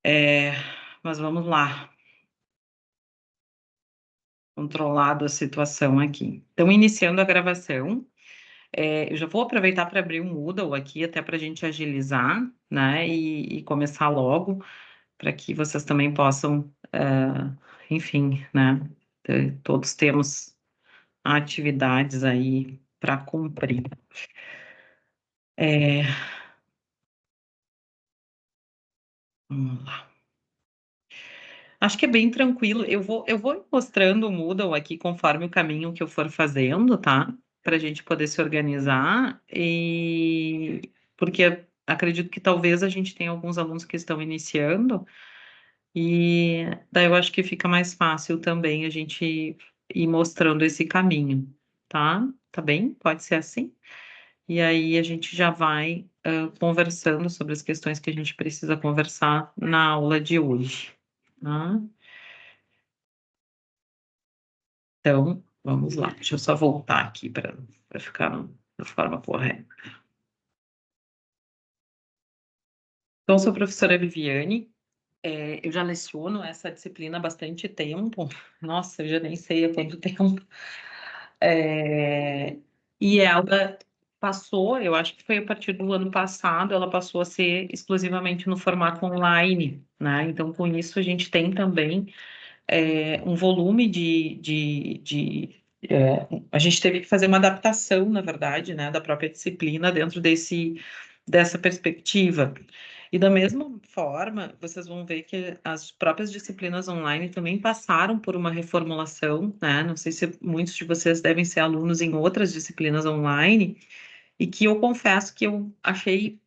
É, mas vamos lá, controlado a situação aqui. Então, iniciando a gravação, eu já vou aproveitar para abrir o Moodle aqui, até para a gente agilizar, né, e começar logo, para que vocês também possam, enfim, né, todos temos atividades aí para cumprir. É, vamos lá. Acho que é bem tranquilo. Eu vou mostrando o Moodle aqui conforme o caminho que eu for fazendo, tá? Para a gente poder se organizar e porque acredito que talvez a gente tenha alguns alunos que estão iniciando e daí eu acho que fica mais fácil também a gente ir mostrando esse caminho, tá? Tá bem? Pode ser assim? E aí a gente já vai conversando sobre as questões que a gente precisa conversar na aula de hoje, tá? Então, vamos lá. Deixa eu só voltar aqui para ficar da forma correta. Então, sou a professora Viviane. Eu já leciono essa disciplina há bastante tempo. Nossa, eu já nem sei há quanto tempo. É, e ela passou, eu acho que foi a partir do ano passado, ela passou a ser exclusivamente no formato online, né? Então, com isso, a gente tem também um volume a gente teve que fazer uma adaptação, na verdade, né, da própria disciplina dentro dessa perspectiva. E da mesma forma, vocês vão ver que as próprias disciplinas online também passaram por uma reformulação, né? Não sei se muitos de vocês devem ser alunos em outras disciplinas online, e que eu confesso que eu achei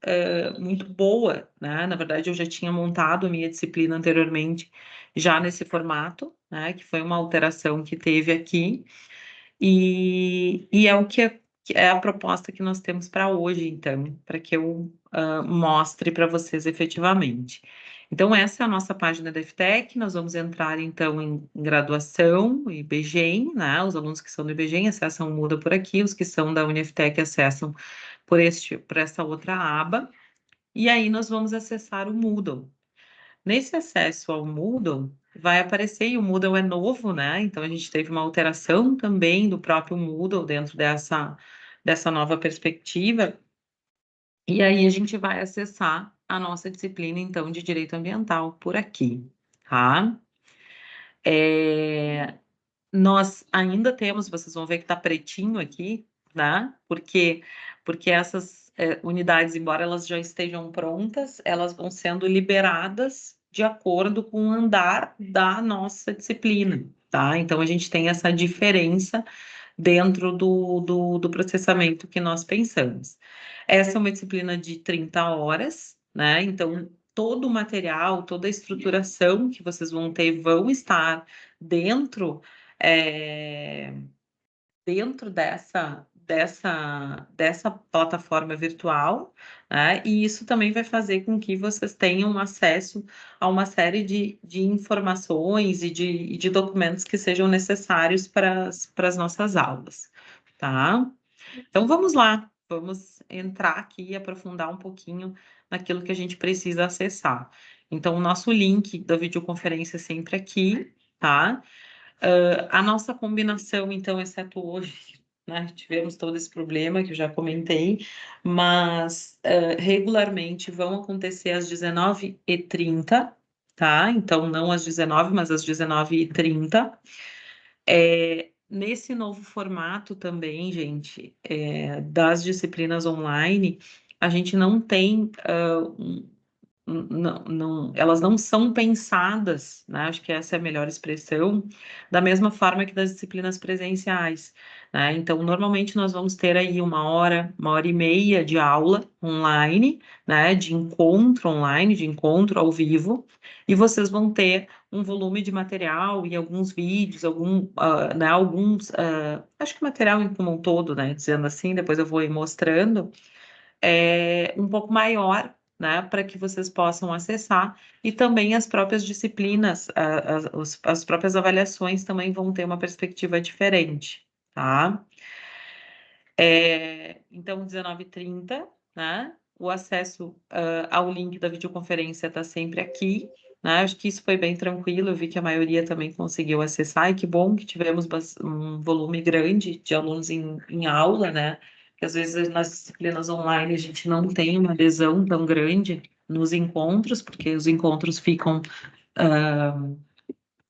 muito boa, né? Na verdade, eu já tinha montado a minha disciplina anteriormente, já nesse formato, né? Que foi uma alteração que teve aqui, e é o que é a proposta que nós temos para hoje, então, para que eu mostre para vocês efetivamente. Então, essa é a nossa página da FTEC, nós vamos entrar, então, em graduação, IBGEM, né? Os alunos que são do IBGEM acessam o Moodle por aqui, os que são da UniFTEC acessam por essa outra aba, e aí nós vamos acessar o Moodle. Nesse acesso ao Moodle, vai aparecer, e o Moodle é novo, né? Então a gente teve uma alteração também do próprio Moodle dentro dessa nova perspectiva, e aí a gente vai acessar a nossa disciplina, então, de Direito Ambiental por aqui, tá? Nós ainda temos, vocês vão ver que está pretinho aqui, né? Porque essas unidades, embora elas já estejam prontas, elas vão sendo liberadas de acordo com o andar da nossa disciplina, tá? Então a gente tem essa diferença dentro do processamento que nós pensamos. Essa é uma disciplina de 30 horas, né? Então todo o material, toda a estruturação que vocês vão ter vão estar dentro é, dentro dessa plataforma virtual, né? E isso também vai fazer com que vocês tenham acesso a uma série de informações e de documentos que sejam necessários para as nossas aulas, tá? Então vamos lá, vamos entrar aqui e aprofundar um pouquinho naquilo que a gente precisa acessar. Então, o nosso link da videoconferência é sempre aqui, tá? A nossa combinação, então, exceto hoje, né, tivemos todo esse problema que eu já comentei, mas regularmente vão acontecer às 19h30, tá? Então, não às 19h, mas às 19h30. Nesse novo formato também, gente, das disciplinas online, a gente não tem elas não são pensadas, né? Acho que essa é a melhor expressão, da mesma forma que das disciplinas presenciais, né? Então, normalmente nós vamos ter aí 1 hora, 1 hora e meia de aula online, né? De encontro online, de encontro ao vivo, e vocês vão ter um volume de material e alguns vídeos, né? Acho que material como um todo, né? Dizendo assim, depois eu vou ir mostrando um pouco maior, né, para que vocês possam acessar, e também as próprias disciplinas, as próprias avaliações também vão ter uma perspectiva diferente, tá? Então, 19h30, né? O acesso ao link da videoconferência está sempre aqui, né? Acho que isso foi bem tranquilo, eu vi que a maioria também conseguiu acessar, e que bom que tivemos um volume grande de alunos em aula, né? Que às vezes nas disciplinas online a gente não tem uma adesão tão grande nos encontros, porque os encontros ficam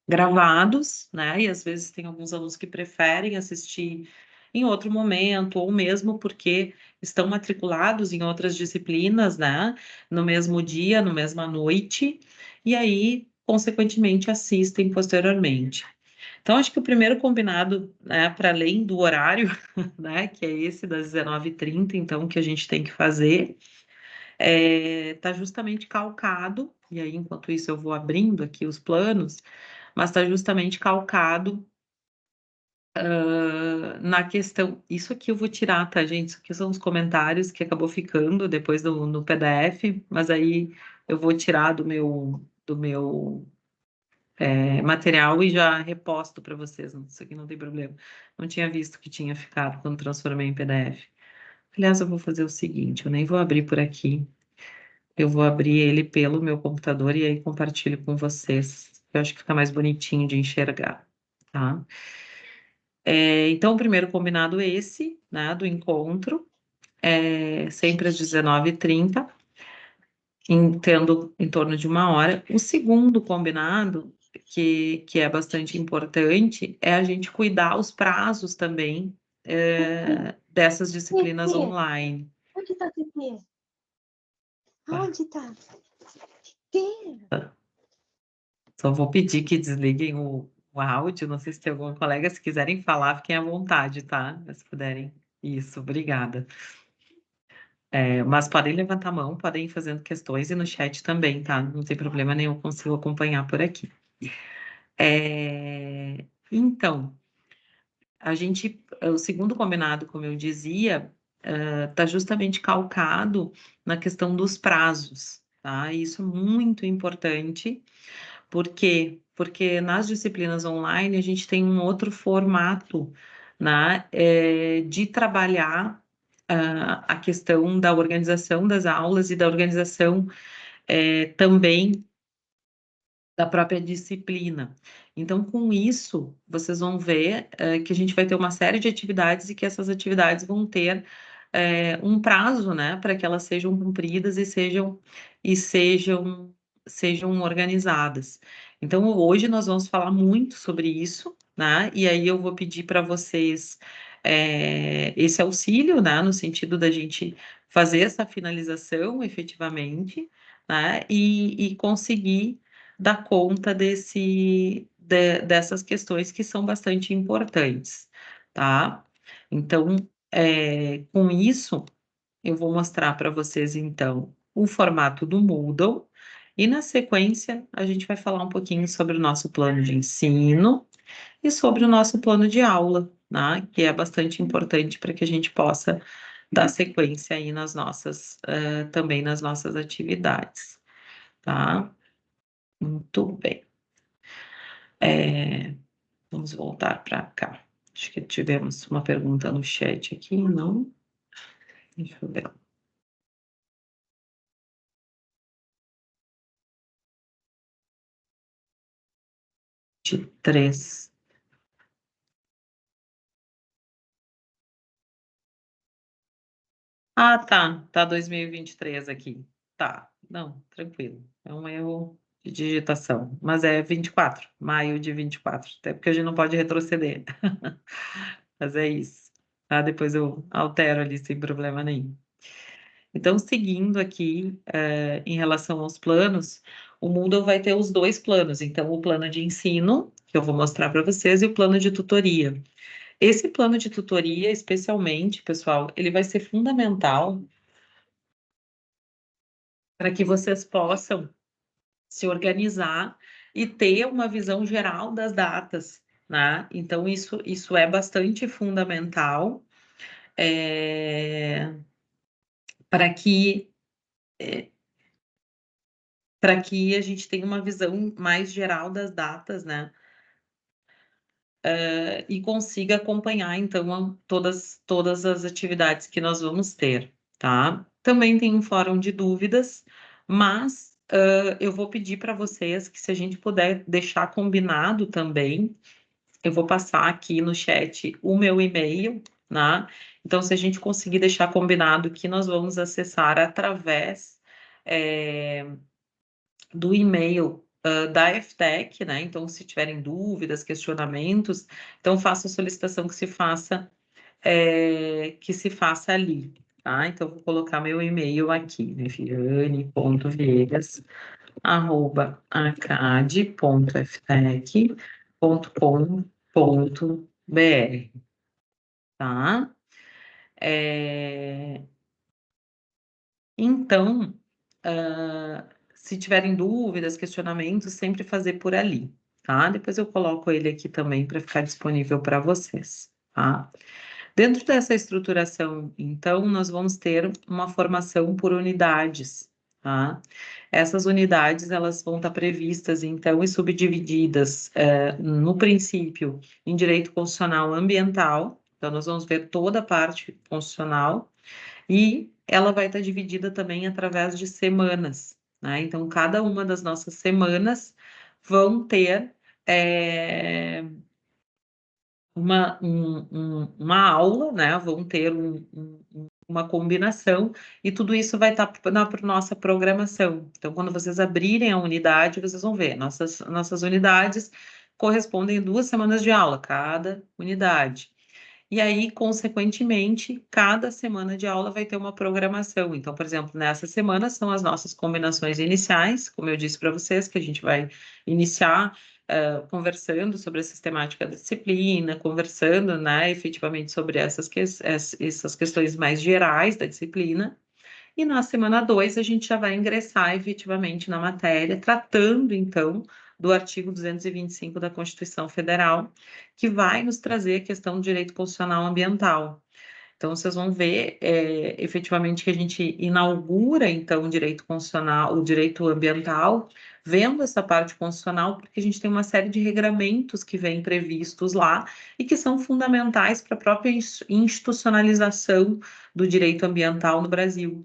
gravados, né? E às vezes tem alguns alunos que preferem assistir em outro momento, ou mesmo porque estão matriculados em outras disciplinas, né? No mesmo dia, na mesma noite, e aí, consequentemente, assistem posteriormente. Então, acho que o primeiro combinado, né, para além do horário, né, que é esse das 19h30, então, que a gente tem que fazer, está justamente calcado, e aí, enquanto isso, eu vou abrindo aqui os planos, mas está justamente calcado na questão. Isso aqui eu vou tirar, tá, gente? Isso aqui são os comentários que acabou ficando depois no PDF, mas aí eu vou tirar do meu material e já reposto para vocês. Isso aqui não tem problema. Não tinha visto que tinha ficado quando transformei em PDF. Aliás, eu vou fazer o seguinte: eu nem vou abrir por aqui. Eu vou abrir ele pelo meu computador e aí compartilho com vocês. Eu acho que fica mais bonitinho de enxergar, tá? Então, o primeiro combinado é esse, né, do encontro, sempre às 19h30, tendo em torno de 1 hora. O segundo combinado, que é bastante importante, é a gente cuidar os prazos também dessas disciplinas Tetê, online. onde tá Tetê? Tá? Onde tá? Tetê. Só vou pedir que desliguem o áudio. Não sei se tem algum colega, se quiserem falar, fiquem à vontade, tá? Se puderem. Isso, obrigada. Mas podem levantar a mão, podem ir fazendo questões e no chat também, tá? Não tem problema nenhum, consigo acompanhar por aqui. Então, o segundo combinado, como eu dizia, está justamente calcado na questão dos prazos, tá? Isso é muito importante. Por quê? Porque nas disciplinas online a gente tem um outro formato, né, de trabalhar a questão da organização das aulas e da organização também da própria disciplina. Então, com isso, vocês vão ver que a gente vai ter uma série de atividades e que essas atividades vão ter um prazo, né, para que elas sejam cumpridas e sejam organizadas. Então, hoje nós vamos falar muito sobre isso, né? E aí eu vou pedir para vocês esse auxílio, né, no sentido da gente fazer essa finalização efetivamente, né, e conseguir dar conta dessas questões que são bastante importantes, tá? Então, com isso, eu vou mostrar para vocês, então, o formato do Moodle, e na sequência, a gente vai falar um pouquinho sobre o nosso plano de ensino e sobre o nosso plano de aula, né? Que é bastante importante para que a gente possa dar sequência aí também nas nossas atividades, tá? Muito bem. Vamos voltar para cá. Acho que tivemos uma pergunta no chat aqui, não? Deixa eu ver. De 3. Ah, tá. Tá 2023 aqui. Tá. Não, tranquilo. É um erro de digitação. Mas é 24, maio de 24. Até porque a gente não pode retroceder. Mas é isso. Tá? Depois eu altero ali sem problema nenhum. Então, seguindo aqui, em relação aos planos, o Moodle vai ter os dois planos. Então, o plano de ensino, que eu vou mostrar para vocês, e o plano de tutoria. Esse plano de tutoria, especialmente, pessoal, ele vai ser fundamental para que vocês possam se organizar e ter uma visão geral das datas, né? Então, isso é bastante fundamental para que a gente tenha uma visão mais geral das datas, né? E consiga acompanhar, então, todas as atividades que nós vamos ter, tá? Também tem um fórum de dúvidas, mas eu vou pedir para vocês que, se a gente puder deixar combinado também, eu vou passar aqui no chat o meu e-mail, né? Então, se a gente conseguir deixar combinado que nós vamos acessar através do e-mail da FTEC, né? Então, se tiverem dúvidas, questionamentos, então faça a solicitação que se faça ali, tá? Então, vou colocar meu e-mail aqui, né? viane.viegas@acad.ftec.com.br, tá? Então, se tiverem dúvidas, questionamentos, sempre fazer por ali, tá? Depois eu coloco ele aqui também para ficar disponível para vocês, tá? Dentro dessa estruturação, então, nós vamos ter uma formação por unidades, tá? Essas unidades, elas vão estar previstas, então, e subdivididas, no princípio, em direito constitucional ambiental, então, nós vamos ver toda a parte constitucional, e ela vai estar dividida também através de semanas, né? Então, cada uma das nossas semanas vão ter uma aula, né? Vão ter uma combinação, e tudo isso vai estar na nossa programação. Então, quando vocês abrirem a unidade, vocês vão ver, nossas unidades correspondem a 2 semanas de aula, cada unidade. E aí, consequentemente, cada semana de aula vai ter uma programação. Então, por exemplo, nessa semana são as nossas combinações iniciais, como eu disse para vocês, que a gente vai iniciar conversando sobre a sistemática da disciplina, conversando, né, efetivamente sobre essas questões mais gerais da disciplina. E na semana 2 a gente já vai ingressar efetivamente na matéria, tratando então do artigo 225 da Constituição Federal, que vai nos trazer a questão do direito constitucional ambiental. Então, vocês vão ver efetivamente que a gente inaugura, então, o direito constitucional, o direito ambiental, vendo essa parte constitucional, porque a gente tem uma série de regramentos que vêm previstos lá e que são fundamentais para a própria institucionalização do direito ambiental no Brasil.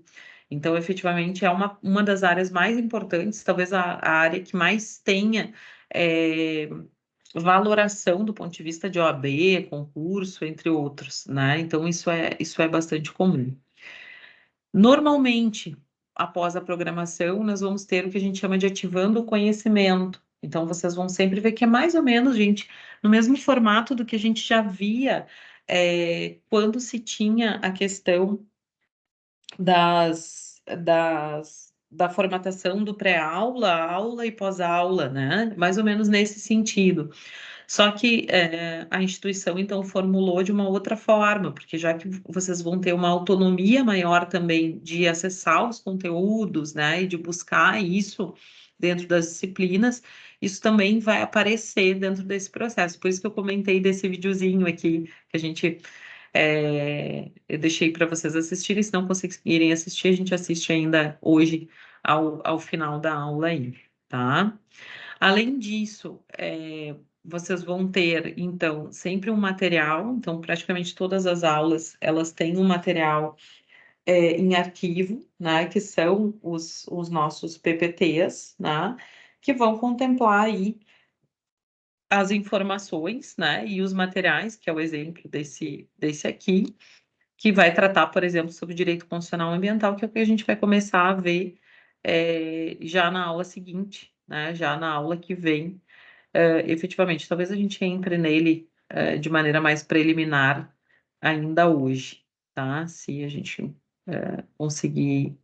Então, efetivamente, é uma das áreas mais importantes, talvez a área que mais tenha valoração do ponto de vista de OAB, concurso, entre outros, né? Então, isso é bastante comum. Normalmente, após a programação, nós vamos ter o que a gente chama de ativando o conhecimento. Então, vocês vão sempre ver que é mais ou menos, gente, no mesmo formato do que a gente já via quando se tinha a questão da formatação do pré-aula, aula e pós-aula, né? Mais ou menos nesse sentido. Só que a instituição, então, formulou de uma outra forma, porque já que vocês vão ter uma autonomia maior também de acessar os conteúdos, né, e de buscar isso dentro das disciplinas, isso também vai aparecer dentro desse processo. Por isso que eu comentei desse videozinho aqui, que a gente eu deixei para vocês assistirem. Se não conseguirem assistir, a gente assiste ainda hoje ao final da aula aí, tá? Além disso, vocês vão ter, então, sempre um material. Então, praticamente todas as aulas, elas têm um material em arquivo, né? Que são os nossos PPTs, né? Que vão contemplar aí as informações, né? E os materiais, que é o exemplo desse aqui, que vai tratar, por exemplo, sobre direito constitucional ambiental, que é o que a gente vai começar a ver já na aula seguinte, né? Já na aula que vem, efetivamente. Talvez a gente entre nele de maneira mais preliminar ainda hoje, tá? Se a gente conseguir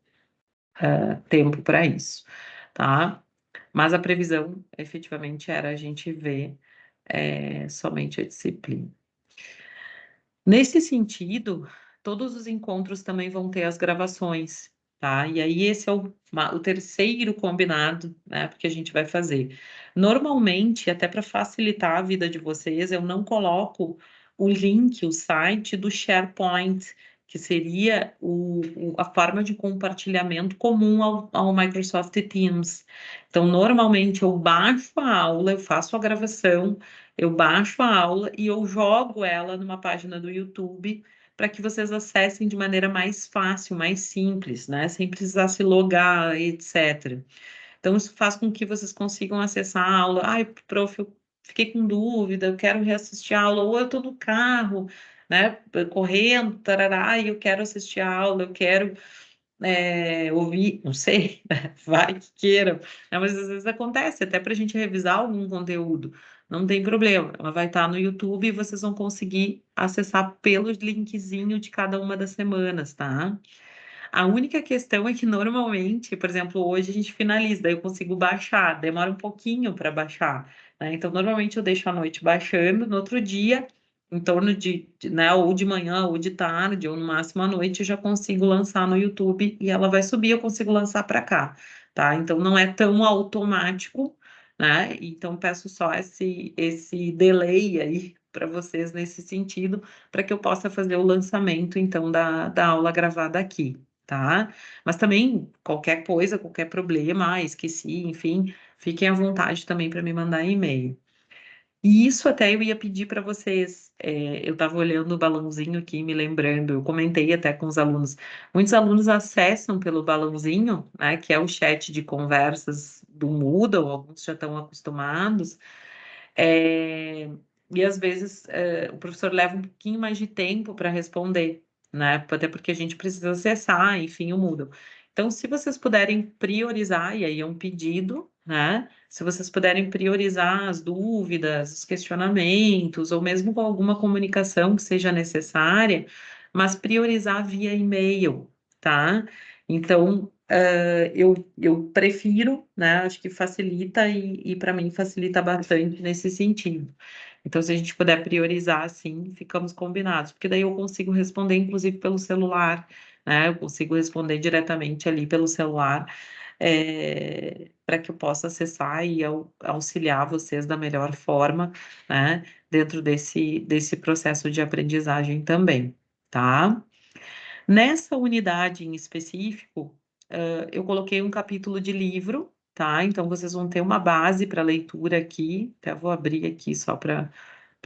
tempo para isso, tá? Mas a previsão, efetivamente, era a gente ver somente a disciplina. Nesse sentido, todos os encontros também vão ter as gravações, tá? E aí esse é o terceiro combinado, né? Porque a gente vai fazer. Normalmente, até para facilitar a vida de vocês, eu não coloco o link, o site do SharePoint, que seria a forma de compartilhamento comum ao Microsoft Teams. Então, normalmente eu baixo a aula, eu faço a gravação, eu baixo a aula e eu jogo ela numa página do YouTube para que vocês acessem de maneira mais fácil, mais simples, né? Sem precisar se logar, etc. Então, isso faz com que vocês consigam acessar a aula. Ai, prof, eu fiquei com dúvida, eu quero reassistir a aula, ou eu estou no carro, né, correndo, tarará, e eu quero assistir a aula, eu quero ouvir, não sei, né? Vai que queiram, né? Mas às vezes acontece, até para a gente revisar algum conteúdo, não tem problema, ela vai estar no YouTube e vocês vão conseguir acessar pelo linkzinho de cada uma das semanas, tá? A única questão é que normalmente, por exemplo, hoje a gente finaliza, daí eu consigo baixar, demora um pouquinho para baixar, né? Então, normalmente eu deixo à noite baixando, no outro dia, em torno né, ou de manhã, ou de tarde, ou no máximo à noite, eu já consigo lançar no YouTube e ela vai subir, eu consigo lançar para cá, tá? Então, não é tão automático, né? Então, peço só esse delay aí para vocês nesse sentido, para que eu possa fazer o lançamento, então, da aula gravada aqui, tá? Mas também qualquer coisa, qualquer problema, esqueci, enfim, fiquem à vontade também para me mandar e-mail. E isso até eu ia pedir para vocês. Eu estava olhando o balãozinho aqui, me lembrando, eu comentei até com os alunos. Muitos alunos acessam pelo balãozinho, né, que é o chat de conversas do Moodle, alguns já estão acostumados. É, e às vezes o professor leva um pouquinho mais de tempo para responder, né? Até porque a gente precisa acessar, enfim, o Moodle. Então, se vocês puderem priorizar, e aí é um pedido, né? Se vocês puderem priorizar as dúvidas, os questionamentos, ou mesmo com alguma comunicação que seja necessária, mas priorizar via e-mail, tá? Então, eu prefiro, né? Acho que facilita e para mim facilita bastante nesse sentido. Então, se a gente puder priorizar assim, ficamos combinados, porque daí eu consigo responder, inclusive, pelo celular, né? Eu consigo responder diretamente ali pelo celular, para que eu possa acessar e auxiliar vocês da melhor forma, né? Dentro desse processo de aprendizagem também, tá? Nessa unidade em específico, eu coloquei um capítulo de livro, tá? Então vocês vão ter uma base para leitura aqui, até vou abrir aqui só para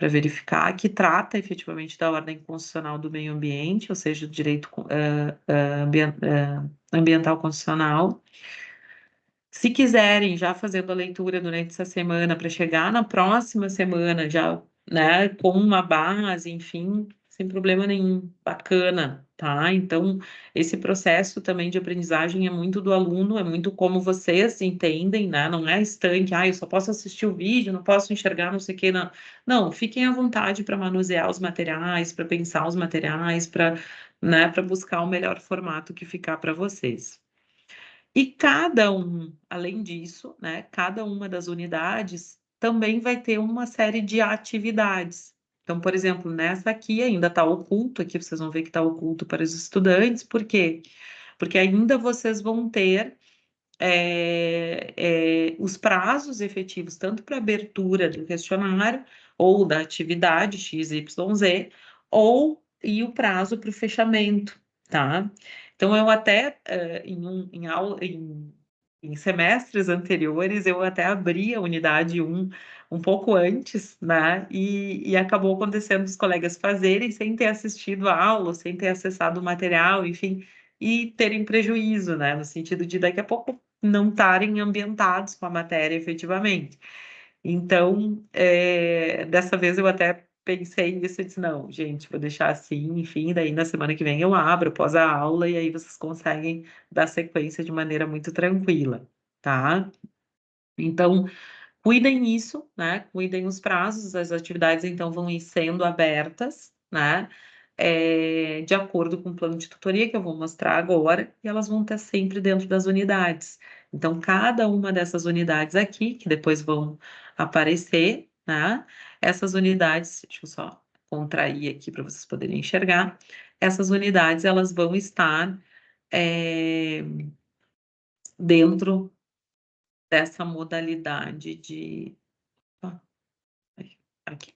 verificar, que trata efetivamente da ordem constitucional do meio ambiente, ou seja, do direito ambiental constitucional. Se quiserem, já fazendo a leitura durante essa semana, para chegar na próxima semana, já, né, com uma base, enfim, sem problema nenhum, bacana, tá? Então, esse processo também de aprendizagem é muito do aluno, é muito como vocês entendem, né? Não é estanque, eu só posso assistir o vídeo, não posso enxergar, não sei o quê, não. Não, fiquem à vontade para manusear os materiais, para pensar os materiais, né, para buscar o melhor formato que ficar para vocês. E cada um, além disso, né, cada uma das unidades também vai ter uma série de atividades. Então, por exemplo, nessa aqui ainda está oculto, aqui vocês vão ver que está oculto para os estudantes, por quê? Porque ainda vocês vão ter os prazos efetivos, tanto para abertura do questionário, ou da atividade XYZ, e o prazo para o fechamento, tá? Então, eu até, em semestres anteriores, eu até abri a unidade um pouco antes, né? E acabou acontecendo os colegas fazerem sem ter assistido a aula, sem ter acessado o material, enfim, e terem prejuízo, né? No sentido de daqui a pouco não estarem ambientados com a matéria efetivamente. Então, dessa vez eu até pensei nisso e disse, não, gente, vou deixar assim, enfim, daí na semana que vem eu abro após a aula e aí vocês conseguem dar sequência de maneira muito tranquila, tá? Então, cuidem isso, né? Cuidem os prazos, as atividades então vão ir sendo abertas, né? De acordo com o plano de tutoria que eu vou mostrar agora, e elas vão estar sempre dentro das unidades. Então, cada uma dessas unidades aqui, que depois vão aparecer, né? Essas unidades, deixa eu só contrair aqui para vocês poderem enxergar. Essas unidades, elas vão estar dentro dessa modalidade de. Ah, aqui.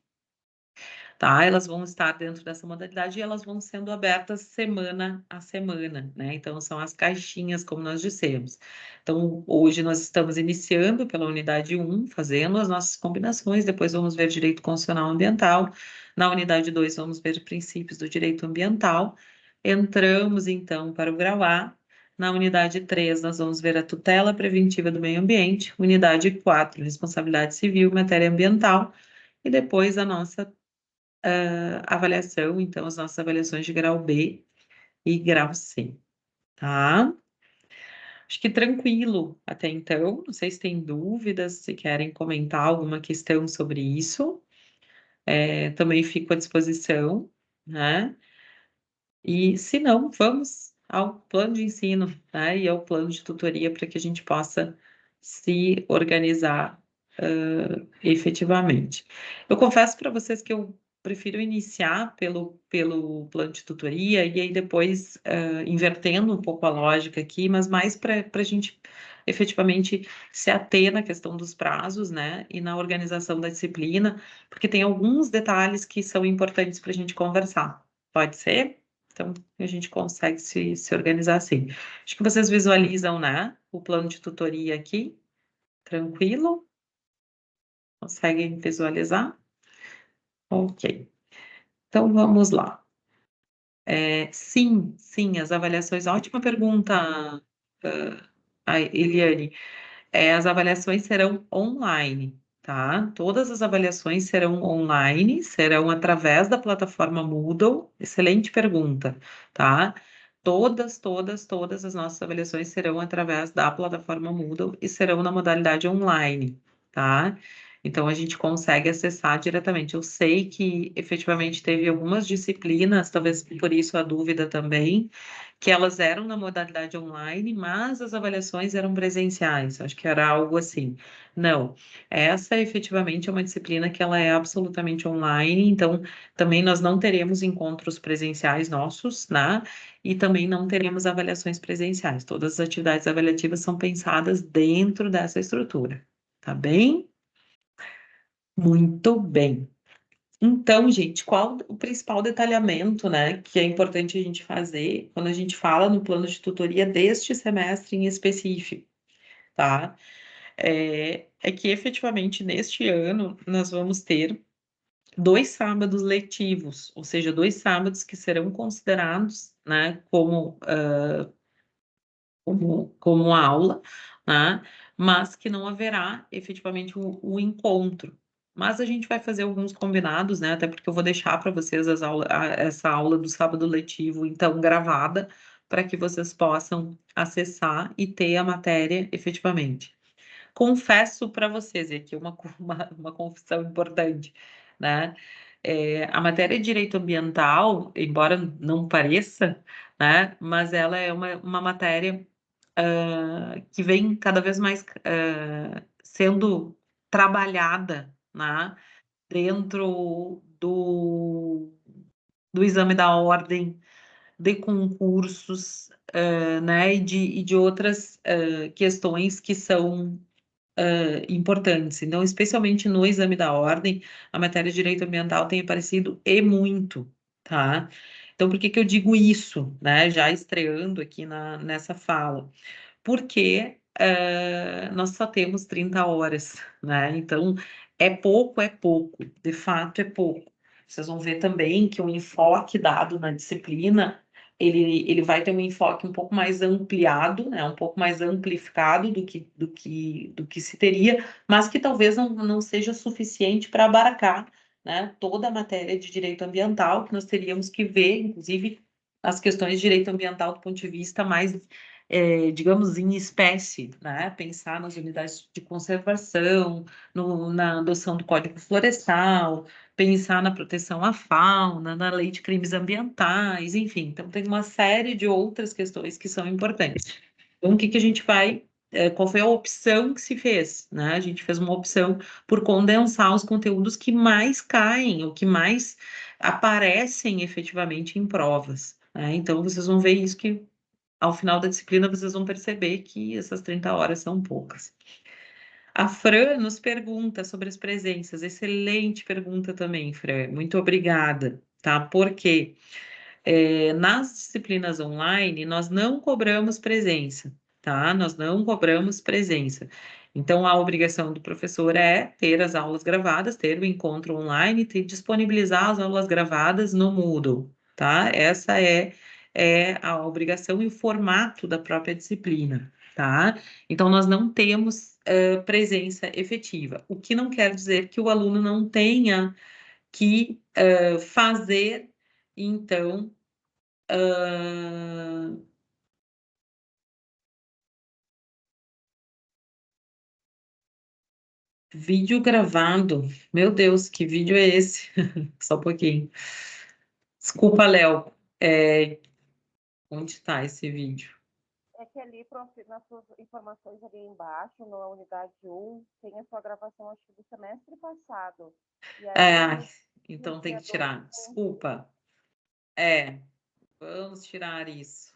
Tá? Elas vão estar dentro dessa modalidade e elas vão sendo abertas semana a semana, né? Então, são as caixinhas, como nós dissemos. Então, hoje nós estamos iniciando pela unidade 1, fazendo as nossas combinações, depois vamos ver direito constitucional ambiental. Na unidade 2, vamos ver princípios do direito ambiental. Entramos, então, para o grau A. Na unidade 3, nós vamos ver a tutela preventiva do meio ambiente. Unidade 4, responsabilidade civil, matéria ambiental. E depois a nossa avaliação, então, as nossas avaliações de grau B e grau C, tá? Acho que tranquilo até então. Não sei se tem dúvidas, se querem comentar alguma questão sobre isso. Também fico à disposição, né? E se não, vamos ao plano de ensino, né? E ao plano de tutoria para que a gente possa se organizar efetivamente. Eu confesso para vocês que eu prefiro iniciar pelo plano de tutoria e aí depois invertendo um pouco a lógica aqui, mas mais para a gente efetivamente se ater na questão dos prazos, né, e na organização da disciplina, porque tem alguns detalhes que são importantes para a gente conversar. Pode ser? Então, a gente consegue se organizar assim. Acho que vocês visualizam, né, o plano de tutoria aqui. Tranquilo? Conseguem visualizar? Ok. Então, vamos lá. Sim, as avaliações. Ótima pergunta, Eliane. As avaliações serão online, tá? Todas as avaliações serão online, serão através da plataforma Moodle. Excelente pergunta, tá? Todas as nossas avaliações serão através da plataforma Moodle e serão na modalidade online, tá? Então a gente consegue acessar diretamente. Eu sei que efetivamente teve algumas disciplinas, talvez por isso a dúvida também, que elas eram na modalidade online, mas as avaliações eram presenciais. Acho que era algo assim. Não, essa efetivamente é uma disciplina que ela é absolutamente online, então também nós não teremos encontros presenciais nossos, né? E também não teremos avaliações presenciais. Todas as atividades avaliativas são pensadas dentro dessa estrutura, tá bem? Muito bem. Então, gente, qual o principal detalhamento, né, que é importante a gente fazer quando a gente fala no plano de tutoria deste semestre em específico, tá? É que efetivamente neste ano nós vamos ter 2 sábados letivos, ou seja, 2 sábados que serão considerados, né, como aula, né? Mas que não haverá efetivamente o encontro. Mas a gente vai fazer alguns combinados, né? Até porque eu vou deixar para vocês essa aula do sábado letivo, então, gravada, para que vocês possam acessar e ter a matéria efetivamente. Confesso para vocês, e aqui uma confissão importante, né? A matéria de direito ambiental, embora não pareça, né? Mas ela é uma matéria que vem cada vez mais sendo trabalhada, né, dentro do exame da ordem, de concursos, né, e de outras questões que são importantes. Então, especialmente no exame da ordem, a matéria de direito ambiental tem aparecido e muito, tá? Então, por que que eu digo isso, né? Já estreando aqui nessa fala porque nós só temos 30 horas, né? Então, é pouco, de fato é pouco. Vocês vão ver também que o enfoque dado na disciplina, ele vai ter um enfoque um pouco mais ampliado, né? Um pouco mais amplificado do que se teria, mas que talvez não seja suficiente para abarcar, né, toda a matéria de direito ambiental, que nós teríamos que ver, inclusive, as questões de direito ambiental do ponto de vista mais digamos, em espécie, né? Pensar nas unidades de conservação, na adoção do Código Florestal, pensar na proteção à fauna, na lei de crimes ambientais, enfim. Então, tem uma série de outras questões que são importantes. Então, o que que a gente vai. Qual foi a opção que se fez, né? A gente fez uma opção por condensar os conteúdos que mais caem, ou que mais aparecem efetivamente em provas, né? Então, vocês vão ver isso que ao final da disciplina, vocês vão perceber que essas 30 horas são poucas. A Fran nos pergunta sobre as presenças. Excelente pergunta também, Fran. Muito obrigada, tá? Porque nas disciplinas online, nós não cobramos presença, tá? Nós não cobramos presença. Então, a obrigação do professor é ter as aulas gravadas, ter o encontro online, disponibilizar as aulas gravadas no Moodle, tá? Essa é é a obrigação e o formato da própria disciplina, tá? Então, nós não temos presença efetiva, o que não quer dizer que o aluno não tenha que fazer, então, vídeo gravado. Meu Deus, que vídeo é esse? Só um pouquinho. Desculpa, Léo. Onde está esse vídeo? É que ali, nas suas informações ali embaixo, na unidade 1, tem a sua gravação, acho que do semestre passado. E aí, Então tem tinha que 2 tirar. pontos. Desculpa. Vamos tirar isso.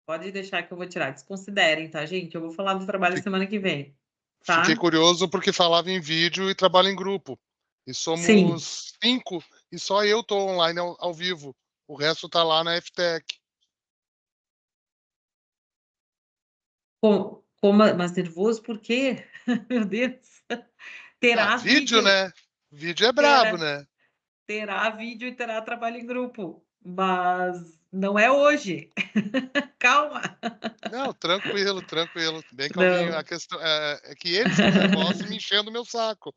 Pode deixar que eu vou tirar. Desconsiderem, tá, gente? Eu vou falar do trabalho Fi- semana que vem, Fiquei tá? curioso porque falava em vídeo e trabalho em grupo. E Sim. somos 5 e só eu tô online ao vivo. O resto tá lá na FTech. Mas nervoso por quê? Meu Deus. Ah, Terá vídeo, vídeo, né? Vídeo é brabo, terá, né? terá vídeo e terá trabalho em grupo, mas não é hoje. Calma. Não, tranquilo, tranquilo. Bem calminho. A Não, questão é que eles estão nervosos e me enchendo o meu saco.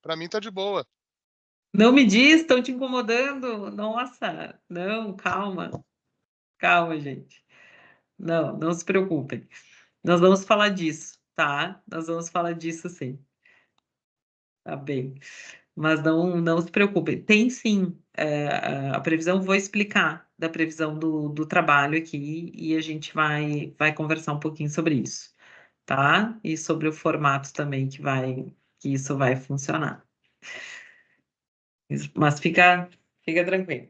Pra mim tá de boa. não me diz, estão te incomodando. Nossa, não, calma, calma, gente. Não, não se preocupem. Nós vamos falar disso, tá? Nós vamos falar disso sim. Tá bem. Mas não se preocupem. Tem sim, a previsão, vou explicar da previsão do trabalho aqui e a gente vai conversar um pouquinho sobre isso, tá? E sobre o formato também que isso vai funcionar. Mas fica tranquilo.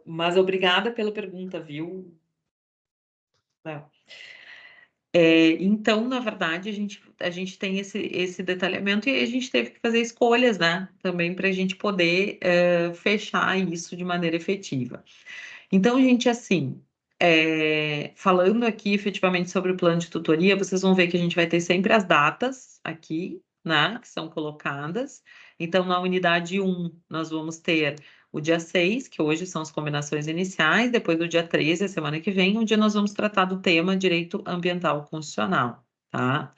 Mas obrigada pela pergunta, viu? Léo? Então, na verdade, a gente tem esse detalhamento e a gente teve que fazer escolhas, né? Também para a gente poder fechar isso de maneira efetiva. Então, gente, assim, falando aqui efetivamente sobre o plano de tutoria, vocês vão ver que a gente vai ter sempre as datas aqui, né, que são colocadas. Então, na unidade 1, nós vamos ter o dia 6, que hoje são as combinações iniciais, depois do dia 13, a semana que vem, onde nós vamos tratar do tema direito ambiental constitucional, tá?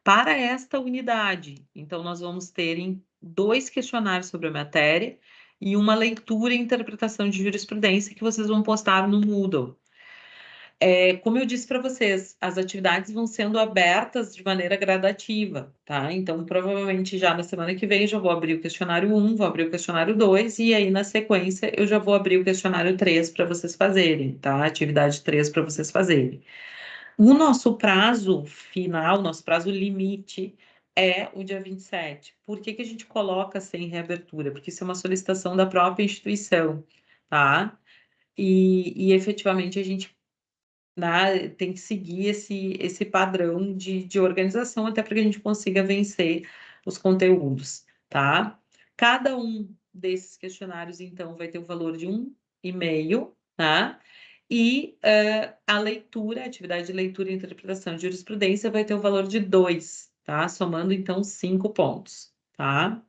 Para esta unidade, então, nós vamos ter 2 questionários sobre a matéria e uma leitura e interpretação de jurisprudência que vocês vão postar no Moodle. Como eu disse para vocês, as atividades vão sendo abertas de maneira gradativa, tá? Então, provavelmente já na semana que vem eu já vou abrir o questionário 1, vou abrir o questionário 2, e aí na sequência eu já vou abrir o questionário 3 para vocês fazerem, tá? Atividade 3 para vocês fazerem. O nosso prazo final, nosso prazo limite é o dia 27. Por que que a gente coloca sem reabertura? Porque isso é uma solicitação da própria instituição, tá? E efetivamente a gente, né, tem que seguir esse padrão de organização até para que a gente consiga vencer os conteúdos, tá? Cada um desses questionários, então, vai ter o valor de 1,5, tá? E a leitura, a atividade de leitura, interpretação e jurisprudência vai ter o valor de 2, tá? Somando, então, 5 pontos, tá?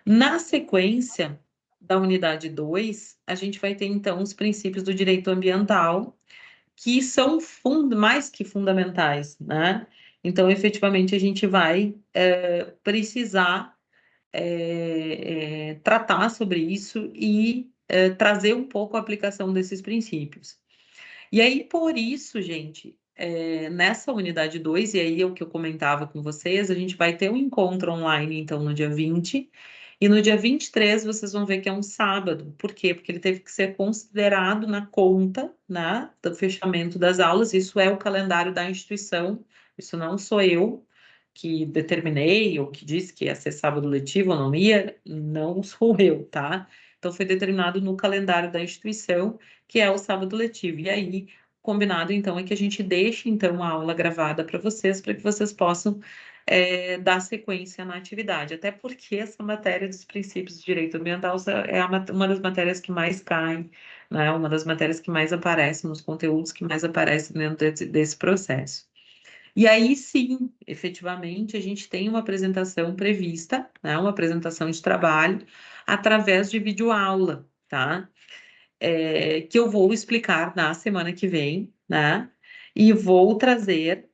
Na sequência da unidade 2, a gente vai ter, então, os princípios do direito ambiental, que são mais que fundamentais, né? Então, efetivamente, a gente vai precisar tratar sobre isso e trazer um pouco a aplicação desses princípios. E aí, por isso, gente, nessa unidade 2, e aí é o que eu comentava com vocês, a gente vai ter um encontro online, então, no dia 20, e no dia 23 vocês vão ver que é um sábado. Por quê? Porque ele teve que ser considerado na conta, né, do fechamento das aulas. Isso é o calendário da instituição, isso não sou eu que determinei ou que disse que ia ser sábado letivo ou não ia, não sou eu, tá? Então, foi determinado no calendário da instituição, que é o sábado letivo. E aí, combinado, então, é que a gente deixe, então, a aula gravada para que vocês possam dar sequência na atividade. Até porque essa matéria dos princípios de direito ambiental é uma das matérias que mais caem, né? Uma das matérias que mais aparecem nos conteúdos, que mais aparecem dentro desse processo. E aí sim, efetivamente, a gente tem uma apresentação prevista, né, uma apresentação de trabalho através de videoaula, tá? que eu vou explicar na semana que vem, né? E vou trazer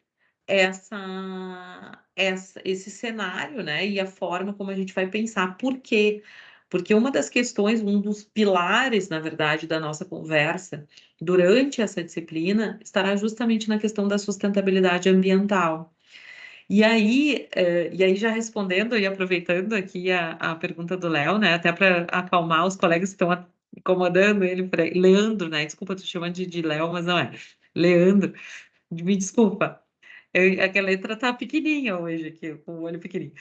esse cenário, né? E a forma como a gente vai pensar. Por quê? Porque uma das questões, um dos pilares, na verdade, da nossa conversa durante essa disciplina estará justamente na questão da sustentabilidade ambiental. E aí já respondendo e aproveitando aqui a pergunta do Léo, né? Até para acalmar os colegas que estão incomodando ele por aí. Leandro, né? Desculpa, tô chamando de Léo, mas não é. Leandro, me desculpa. É que a letra tá pequenininha hoje aqui, com o olho pequenininho.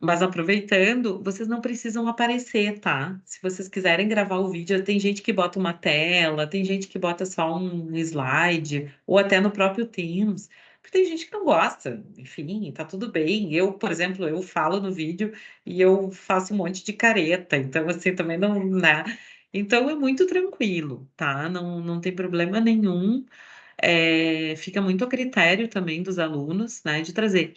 Mas aproveitando, vocês não precisam aparecer, tá? Se vocês quiserem gravar o vídeo, tem gente que bota uma tela, tem gente que bota só um slide, ou até no próprio Teams, porque tem gente que não gosta, enfim, tá tudo bem. Eu, por exemplo, eu falo no vídeo e eu faço um monte de careta, então assim, também não, né? Então é muito tranquilo, tá? Não tem problema nenhum. Fica muito a critério também dos alunos, né, de trazer.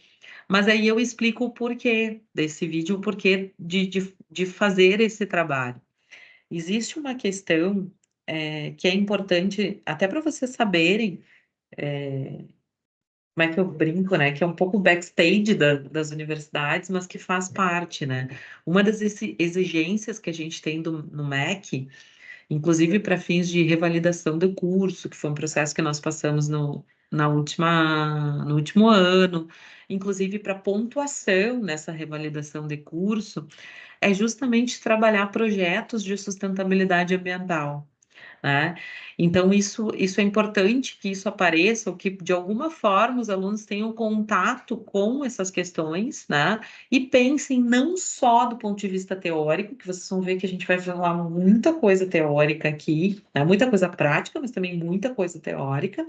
Mas aí eu explico o porquê desse vídeo, o porquê de fazer esse trabalho. Existe uma questão que é importante, até para vocês saberem como é que eu brinco, né? Que é um pouco backstage das universidades, mas que faz parte, né? Uma das exigências que a gente tem no MEC, inclusive para fins de revalidação do curso, que foi um processo que nós passamos no último ano, inclusive para pontuação nessa revalidação de curso, é justamente trabalhar projetos de sustentabilidade ambiental, né? Então, isso é importante que isso apareça, ou que de alguma forma os alunos tenham contato com essas questões, né? E pensem não só do ponto de vista teórico, que vocês vão ver que a gente vai falar muita coisa teórica aqui, né? Muita coisa prática, mas também muita coisa teórica,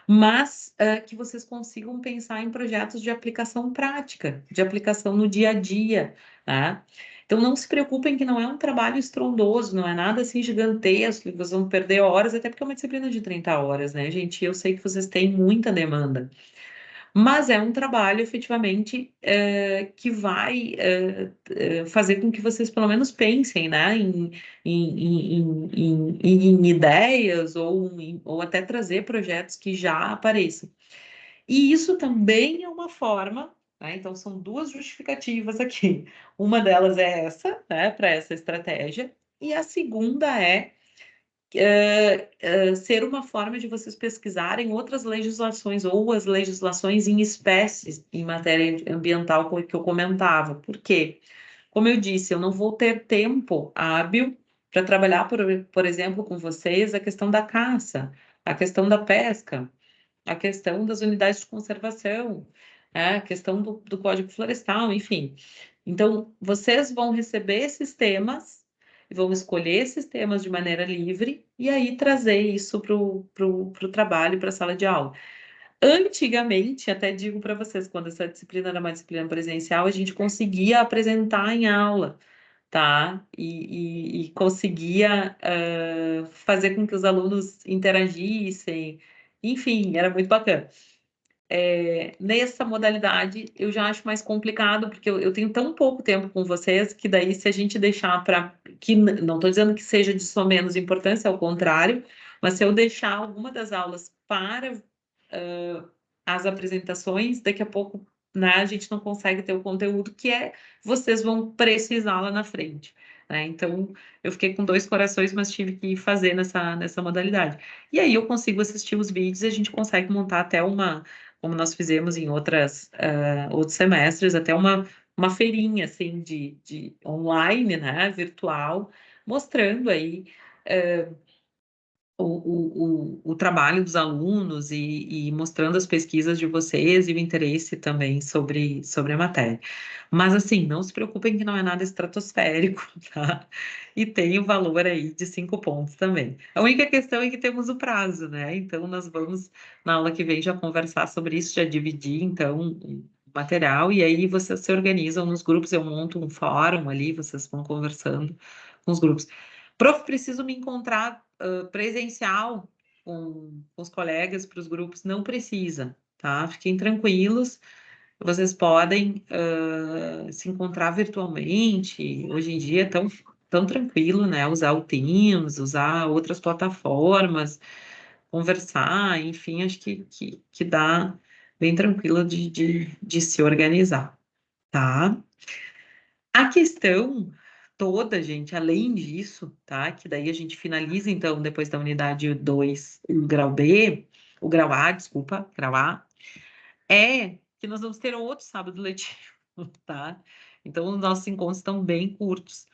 mas que vocês consigam pensar em projetos de aplicação prática, de aplicação no dia a dia, tá? Então não se preocupem que não é um trabalho estrondoso, não é nada assim gigantesco, que vocês vão perder horas, até porque é uma disciplina de 30 horas, né, gente? Eu sei que vocês têm muita demanda, mas é um trabalho efetivamente que vai fazer com que vocês pelo menos pensem, né, em ideias ou até trazer projetos que já apareçam. E isso também é uma forma, né? Então são duas justificativas aqui. Uma delas é essa, né, para essa estratégia, e a segunda é ser uma forma de vocês pesquisarem outras legislações ou as legislações em espécies em matéria ambiental que eu comentava. Por quê? Como eu disse, eu não vou ter tempo hábil para trabalhar, por exemplo, com vocês a questão da caça, a questão da pesca, a questão das unidades de conservação, a questão do Código Florestal, enfim. Então, vocês vão receber esses temas, vão escolher esses temas de maneira livre e aí trazer isso para o trabalho, para a sala de aula. Antigamente, até digo para vocês, quando essa disciplina era uma disciplina presencial, a gente conseguia apresentar em aula, tá? E conseguia fazer com que os alunos interagissem, enfim, era muito bacana. Nessa modalidade, eu já acho mais complicado, porque eu tenho tão pouco tempo com vocês, que daí se a gente deixar para... que não estou dizendo que seja de só menos importância, ao contrário, mas se eu deixar alguma das aulas para as apresentações, daqui a pouco, né, a gente não consegue ter o conteúdo que vocês vão precisar lá na frente, né? Então, eu fiquei com dois corações, mas tive que fazer nessa modalidade. E aí eu consigo assistir os vídeos e a gente consegue montar até como nós fizemos em outros semestres, até uma feirinha, assim, de online, né, virtual, mostrando aí o trabalho dos alunos e mostrando as pesquisas de vocês e o interesse também sobre a matéria. Mas, assim, não se preocupem que não é nada estratosférico, tá? E tem o valor aí de 5 pontos também. A única questão é que temos o prazo, né? Então, nós vamos, na aula que vem, já conversar sobre isso, já dividir, então, o material, e aí vocês se organizam nos grupos, eu monto um fórum ali, vocês vão conversando com os grupos. Prof, preciso me encontrar presencial com os colegas para os grupos? Não precisa, tá? Fiquem tranquilos, vocês podem se encontrar virtualmente. Hoje em dia é tão tão tranquilo, né? Usar o Teams, usar outras plataformas, conversar, enfim, acho que dá bem tranquilo de se organizar, tá? A questão toda, gente, além disso, tá? Que daí a gente finaliza, então, depois da unidade 2, o grau B, o grau A, desculpa, grau A, é que nós vamos ter outro sábado letivo, tá? Então, os nossos encontros estão bem curtos.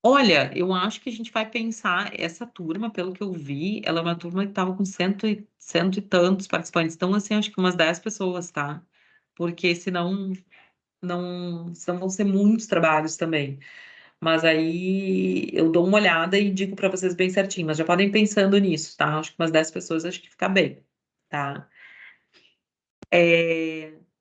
Olha, eu acho que a gente vai pensar, essa turma, pelo que eu vi, ela é uma turma que estava com cento e tantos participantes. Então, assim, acho que umas 10 pessoas, tá? Porque senão vão ser muitos trabalhos também. Mas aí eu dou uma olhada e digo para vocês bem certinho. Mas já podem ir pensando nisso, tá? Acho que umas 10 pessoas acho que fica bem, tá?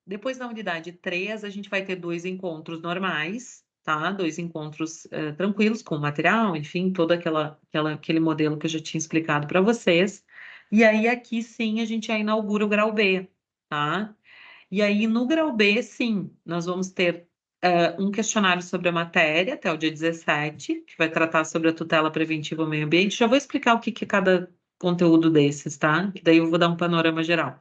Depois da unidade 3, a gente vai ter 2 encontros normais, tá? 2 encontros tranquilos com o material, enfim, todo aquele modelo que eu já tinha explicado para vocês. E aí, aqui sim, a gente já inaugura o grau B, tá? E aí, no grau B, sim, nós vamos ter um questionário sobre a matéria até o dia 17, que vai tratar sobre a tutela preventiva ao meio ambiente. Já vou explicar o que é cada conteúdo desses, tá? Que daí eu vou dar um panorama geral.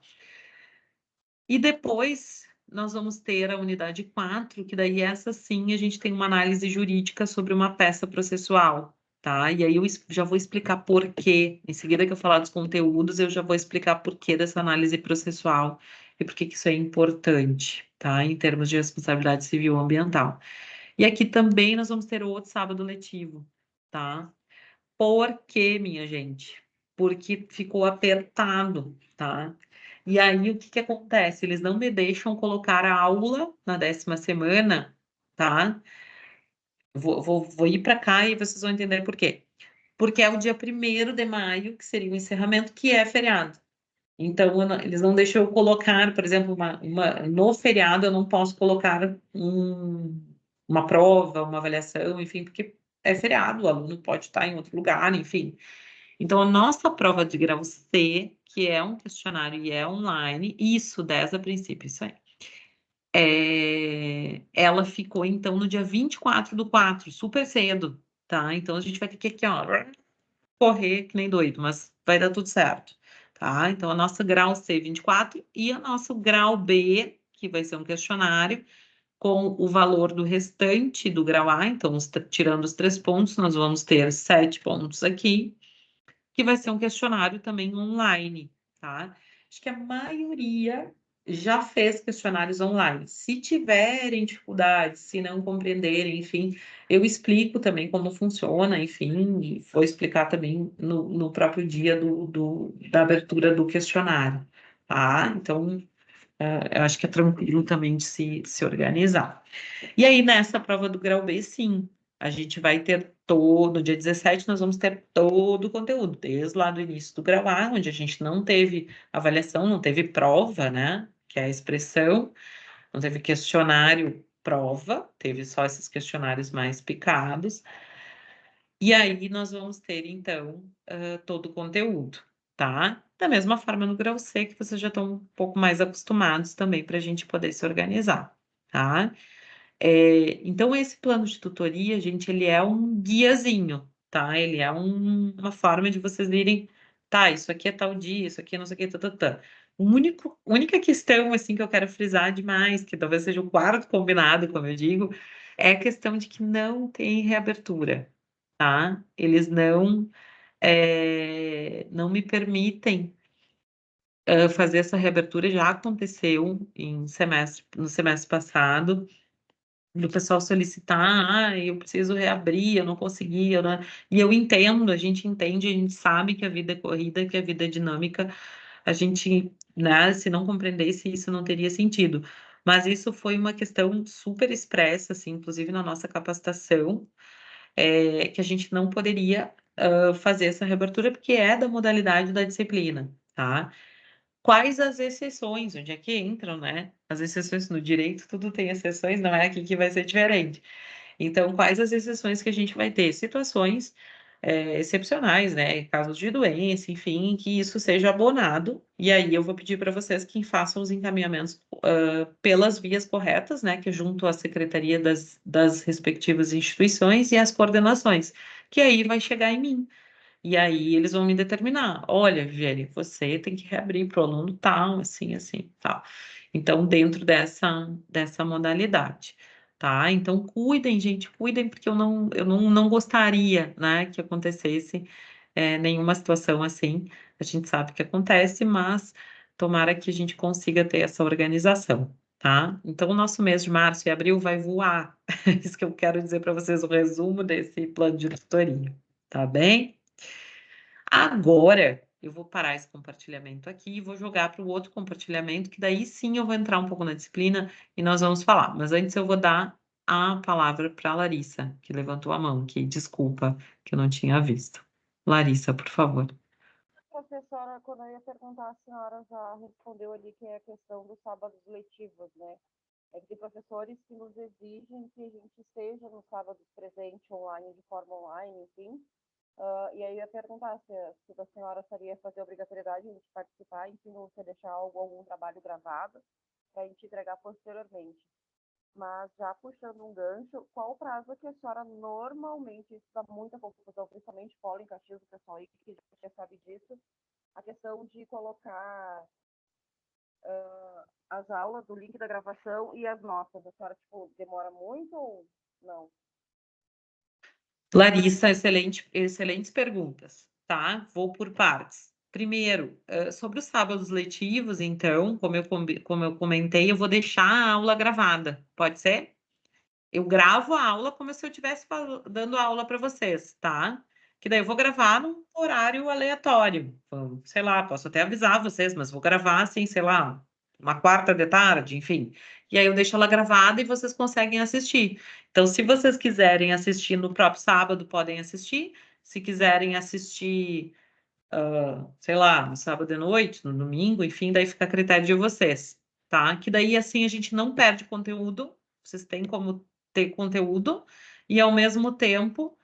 E depois nós vamos ter a unidade 4, que daí essa sim a gente tem uma análise jurídica sobre uma peça processual, tá? E aí eu já vou explicar por quê. Em seguida que eu falar dos conteúdos, eu já vou explicar por que dessa análise processual e por que isso é importante, tá? Em termos de responsabilidade civil ambiental. E aqui também nós vamos ter outro sábado letivo, tá? Por quê, minha gente? Porque ficou apertado, tá? E aí, o que acontece? Eles não me deixam colocar a aula na 10ª semana, tá? Vou ir para cá e vocês vão entender por quê. Porque é o dia 1º de maio, que seria o encerramento, que é feriado. Então, eles não deixam eu colocar, por exemplo, no feriado eu não posso colocar uma prova, uma avaliação, enfim, porque é feriado, o aluno pode estar em outro lugar, enfim. Então, a nossa prova de grau C, que é um questionário e é online, isso, 10 a princípio, isso aí. Ela ficou, então, no dia 24/4, super cedo, tá? Então, a gente vai ter que aqui, ó, correr que nem doido, mas vai dar tudo certo, tá? Então, a nossa grau C 24 e a nosso grau B, que vai ser um questionário, com o valor do restante do grau A, então, tirando os 3 pontos, nós vamos ter 7 pontos aqui, que vai ser um questionário também online, tá? Acho que a maioria já fez questionários online. Se tiverem dificuldades, se não compreenderem, enfim, eu explico também como funciona, enfim, e vou explicar também no próprio dia da abertura do questionário, tá? Então, eu acho que é tranquilo também de se organizar. E aí, nessa prova do grau B, sim, a gente vai ter no dia 17, nós vamos ter todo o conteúdo, desde lá do início do grau A, onde a gente não teve avaliação, não teve prova, né? Que é a expressão, não teve questionário prova, teve só esses questionários mais picados. E aí nós vamos ter, então, todo o conteúdo, tá? Da mesma forma no grau C, que vocês já estão um pouco mais acostumados também para a gente poder se organizar, tá? Então, esse plano de tutoria, gente, ele é um guiazinho, tá? Ele é uma forma de vocês irem, tá, isso aqui é tal dia, isso aqui é não sei o que, tá. Única questão, assim, que eu quero frisar demais, que talvez seja o quarto combinado, como eu digo, é a questão de que não tem reabertura, tá? Eles não me permitem fazer essa reabertura, já aconteceu no semestre passado, do pessoal solicitar, eu preciso reabrir, eu não consegui, e eu entendo, a gente entende, a gente sabe que a vida é corrida, que a vida é dinâmica, a gente, né, se não compreendesse isso não teria sentido. Mas isso foi uma questão super expressa, assim, inclusive na nossa capacitação, que a gente não poderia fazer essa reabertura, porque é da modalidade da disciplina, tá? Quais as exceções? Onde é que entram, né? As exceções no direito, tudo tem exceções, não é aqui que vai ser diferente. Então, quais as exceções que a gente vai ter? Situações excepcionais, né? Casos de doença, enfim, que isso seja abonado. E aí eu vou pedir para vocês que façam os encaminhamentos pelas vias corretas, né? Que é junto à secretaria das respectivas instituições e às coordenações, que aí vai chegar em mim. E aí eles vão me determinar, olha, Viviane, você tem que reabrir para o aluno tal, assim, assim, tal. Então, dentro dessa modalidade, tá? Então, cuidem, gente, cuidem, porque eu não gostaria, né, que acontecesse nenhuma situação assim. A gente sabe que acontece, mas tomara que a gente consiga ter essa organização, tá? Então, o nosso mês de março e abril vai voar. Isso que eu quero dizer para vocês, o resumo desse plano de tutoria, tá bem? Agora eu vou parar esse compartilhamento aqui e vou jogar para o outro compartilhamento, que daí sim eu vou entrar um pouco na disciplina e nós vamos falar. Mas antes eu vou dar a palavra para a Larissa, que levantou a mão, que desculpa que eu não tinha visto. Larissa, por favor. Professora, quando eu ia perguntar, a senhora já respondeu ali que é a questão dos sábados letivos, né? É que tem professores que nos exigem que a gente esteja no sábado presente online, de forma online, enfim. E aí eu ia perguntar se a senhora faria fazer obrigatoriedade de a gente participar, enfim, ou se deixar algum trabalho gravado para a gente entregar posteriormente. Mas já puxando um gancho, qual o prazo que a senhora normalmente, isso dá muita confusão, principalmente Polo em Caxias, o pessoal aí que já sabe disso, a questão de colocar as aulas, do link da gravação e as notas. A senhora, tipo, demora muito ou não? Larissa, excelentes perguntas, tá? Vou por partes. Primeiro, sobre os sábados letivos, então, como eu comentei, eu vou deixar a aula gravada, pode ser? Eu gravo a aula como se eu estivesse dando aula para vocês, tá? Que daí eu vou gravar num horário aleatório. Então, sei lá, posso até avisar vocês, mas vou gravar assim, sei lá, uma quarta de tarde, enfim. E aí eu deixo ela gravada e vocês conseguem assistir. Então, se vocês quiserem assistir no próprio sábado, podem assistir. Se quiserem assistir, sei lá, no sábado de noite, no domingo, enfim, daí fica a critério de vocês, tá? Que daí assim a gente não perde conteúdo, vocês têm como ter conteúdo, e ao mesmo tempo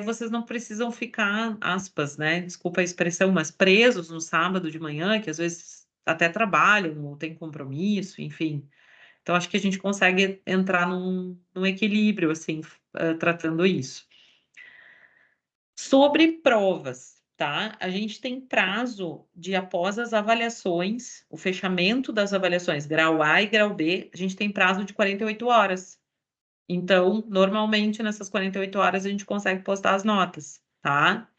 vocês não precisam ficar, aspas, né? Desculpa a expressão, mas presos no sábado de manhã, que às vezes até trabalham, ou tem compromisso, enfim. Então, acho que a gente consegue entrar num equilíbrio, assim, tratando isso. Sobre provas, tá? A gente tem prazo de após as avaliações, o fechamento das avaliações, grau A e grau B, a gente tem prazo de 48 horas. Então, normalmente, nessas 48 horas, a gente consegue postar as notas, tá?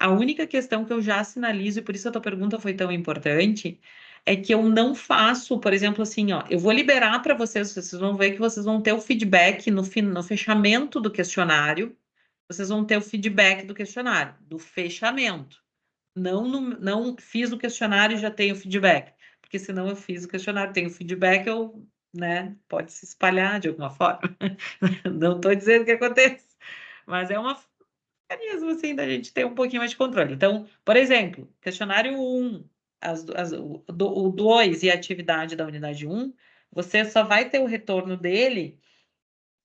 A única questão que eu já sinalizo, e por isso a tua pergunta foi tão importante, é que eu não faço, por exemplo, assim, ó, eu vou liberar para vocês, vocês vão ver que vocês vão ter o feedback no fechamento do questionário, vocês vão ter o feedback do questionário, do fechamento. Não fiz o questionário e já tenho feedback. Porque senão eu fiz o questionário, tenho feedback, né, pode se espalhar de alguma forma. Não estou dizendo que aconteça, mas é uma mecanismo assim da gente ter um pouquinho mais de controle. Então, por exemplo, questionário 1, o 2 e a atividade da unidade 1, você só vai ter o retorno dele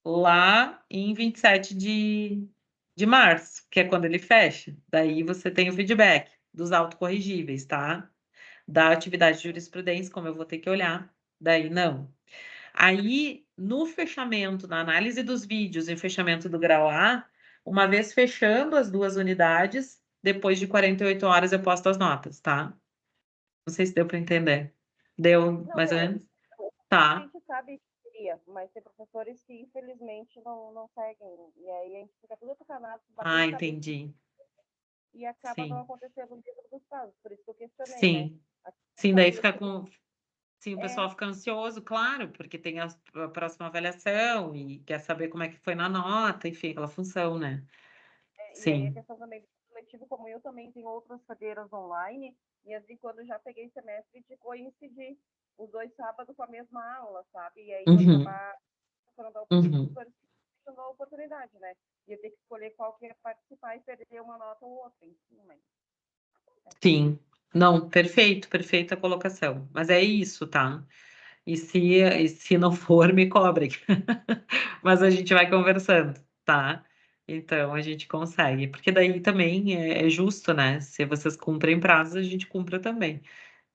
lá em 27 de março, que é quando ele fecha. Daí você tem o feedback dos autocorrigíveis, tá? Da atividade de jurisprudência, como eu vou ter que olhar, daí não. Aí, no fechamento, na análise dos vídeos e fechamento do grau A, uma vez fechando as duas unidades, depois de 48 horas eu posto as notas, tá? Não sei se deu para entender. Deu Não, mais ou deu. menos? A Tá. gente sabe que queria, mas tem professores que infelizmente não seguem. E aí a gente fica tudo atucanado, Ah, batendo cabeça entendi. e acaba não Sim. acontecendo dentro dos casos. Por isso que eu questionei, né? Sim. A Sim, questão daí do fica com. Sim, o é, pessoal fica ansioso, claro, porque tem a próxima avaliação e quer saber como é que foi na nota, enfim, aquela função, né? e aí a Sim. questão também do coletivo, como eu também tenho outras cadeiras online, e assim, quando eu já peguei semestre de coincidir os dois sábados com a mesma aula, sabe? E aí eu Uhum. acabar funcionando tem Uhum. professores que não dão a oportunidade, né? E eu ter que escolher qual que ia participar e perder uma nota ou outra, enfim, mas Sim. Não, perfeito, perfeita colocação. Mas é isso, tá? E se não for, me cobrem. Mas a gente vai conversando, tá? Então a gente consegue, porque daí também é justo, né? Se vocês cumprem prazos, a gente cumpra também.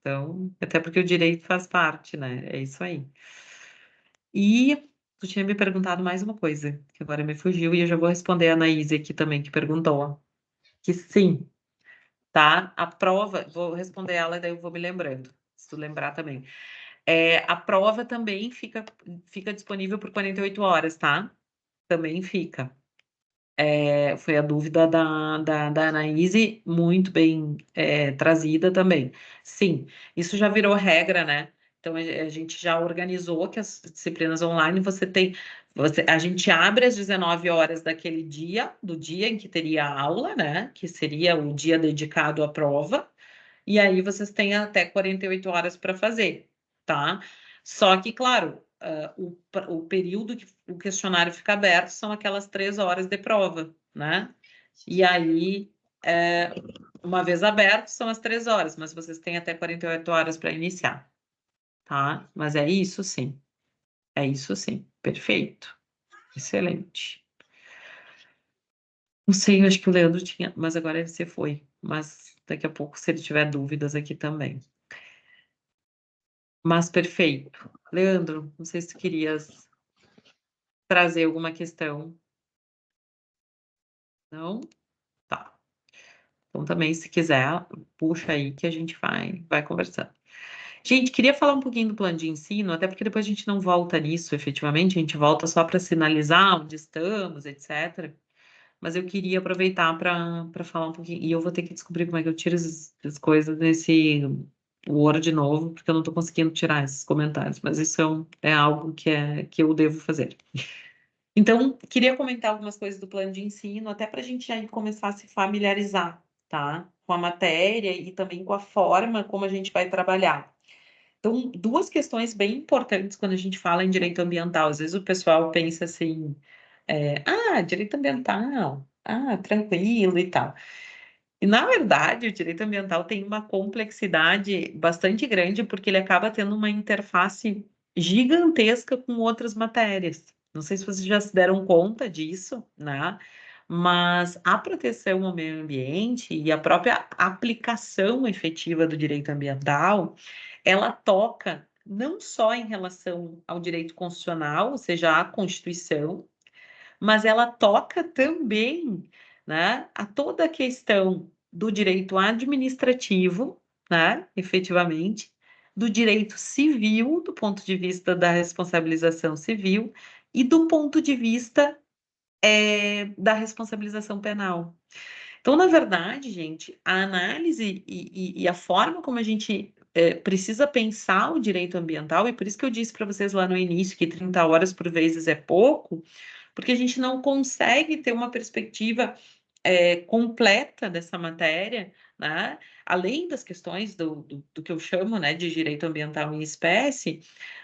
Então, até porque o direito faz parte, né? É isso aí. E tu tinha me perguntado mais uma coisa, que agora me fugiu, e eu já vou responder a Anaíse aqui também, que perguntou. Que sim, tá? A prova, vou responder ela e daí eu vou me lembrando, se tu lembrar também. A prova também fica disponível por 48 horas, tá? Também fica. Foi a dúvida da Anaíse, muito bem trazida também. Sim, isso já virou regra, né? Então a gente já organizou que as disciplinas online a gente abre às 19 horas daquele dia, do dia em que teria a aula, né? Que seria o dia dedicado à prova, e aí vocês têm até 48 horas para fazer, tá? Só que, claro, o período que o questionário fica aberto são aquelas 3 horas de prova, né? E aí, uma vez aberto, são as 3 horas, mas vocês têm até 48 horas para iniciar, tá? Mas é isso sim. É isso sim. Perfeito. Excelente. Não sei, eu acho que o Leandro tinha, mas agora você foi. Mas daqui a pouco, se ele tiver dúvidas aqui também. Mas perfeito. Leandro, não sei se tu querias trazer alguma questão. Não? Tá. Então também, se quiser, puxa aí que a gente vai conversando. Gente, queria falar um pouquinho do plano de ensino, até porque depois a gente não volta nisso, efetivamente, a gente volta só para sinalizar onde estamos, etc. Mas eu queria aproveitar para falar um pouquinho, e eu vou ter que descobrir como é que eu tiro as coisas desse Word de novo, porque eu não estou conseguindo tirar esses comentários, mas isso é algo que eu devo fazer. Então, queria comentar algumas coisas do plano de ensino, até para a gente já começar a se familiarizar, tá? Com a matéria e também com a forma como a gente vai trabalhar. Então, duas questões bem importantes quando a gente fala em direito ambiental. Às vezes o pessoal pensa assim, direito ambiental, tranquilo e tal. E, na verdade, o direito ambiental tem uma complexidade bastante grande, porque ele acaba tendo uma interface gigantesca com outras matérias. Não sei se vocês já se deram conta disso, né? Mas a proteção ao meio ambiente e a própria aplicação efetiva do direito ambiental, ela toca não só em relação ao direito constitucional, ou seja, à Constituição, mas ela toca também, né, a toda a questão do direito administrativo, né, efetivamente, do direito civil, do ponto de vista da responsabilização civil, e do ponto de vista da responsabilização penal. Então, na verdade, gente, a análise e a forma como a gente precisa pensar o direito ambiental, e por isso que eu disse para vocês lá no início que 30 horas por vezes é pouco, porque a gente não consegue ter uma perspectiva completa dessa matéria, né? Além das questões do que eu chamo, né, de direito ambiental em espécie,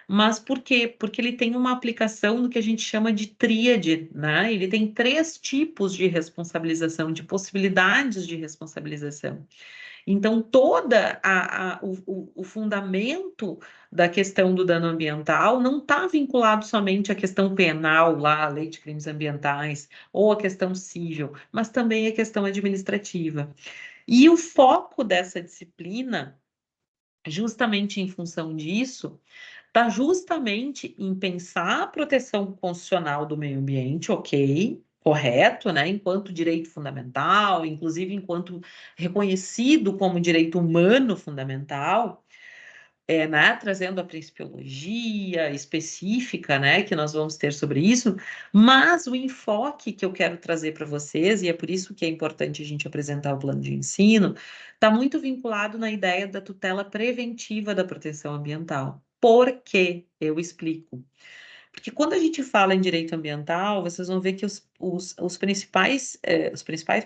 mas por quê? Porque ele tem uma aplicação no que a gente chama de tríade, né? Ele tem 3 tipos de responsabilização, de possibilidades de responsabilização. Então, toda o fundamento da questão do dano ambiental não está vinculado somente à questão penal, lá, a lei de crimes ambientais, ou à questão civil, mas também à questão administrativa. E o foco dessa disciplina, justamente em função disso, está justamente em pensar a proteção constitucional do meio ambiente, ok, correto, né? Enquanto direito fundamental, inclusive enquanto reconhecido como direito humano fundamental, né? Trazendo a principiologia específica, né? Que nós vamos ter sobre isso, mas o enfoque que eu quero trazer para vocês, e é por isso que é importante a gente apresentar o plano de ensino, está muito vinculado na ideia da tutela preventiva da proteção ambiental. Por quê? Eu explico. Porque quando a gente fala em direito ambiental, vocês vão ver que os principais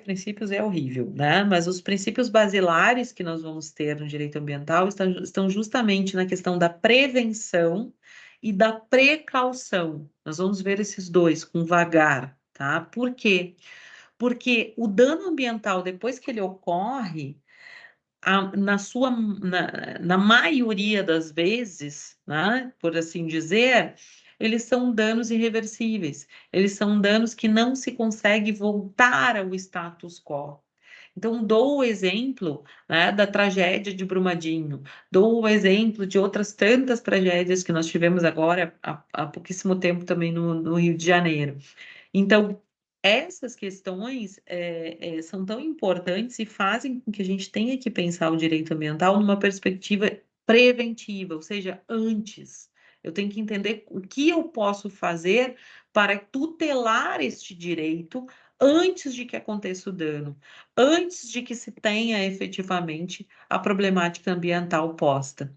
princípios é horrível, né? Mas os princípios basilares que nós vamos ter no direito ambiental estão justamente na questão da prevenção e da precaução. Nós vamos ver esses dois com vagar, tá? Por quê? Porque o dano ambiental, depois que ele ocorre, na maioria das vezes, né, por assim dizer, eles são danos irreversíveis, eles são danos que não se consegue voltar ao status quo. Então, dou o exemplo, né, da tragédia de Brumadinho, dou o exemplo de outras tantas tragédias que nós tivemos agora, há pouquíssimo tempo também no Rio de Janeiro. Então, essas questões são tão importantes e fazem com que a gente tenha que pensar o direito ambiental numa perspectiva preventiva, ou seja, antes. Eu tenho que entender o que eu posso fazer para tutelar este direito antes de que aconteça o dano, antes de que se tenha efetivamente a problemática ambiental posta.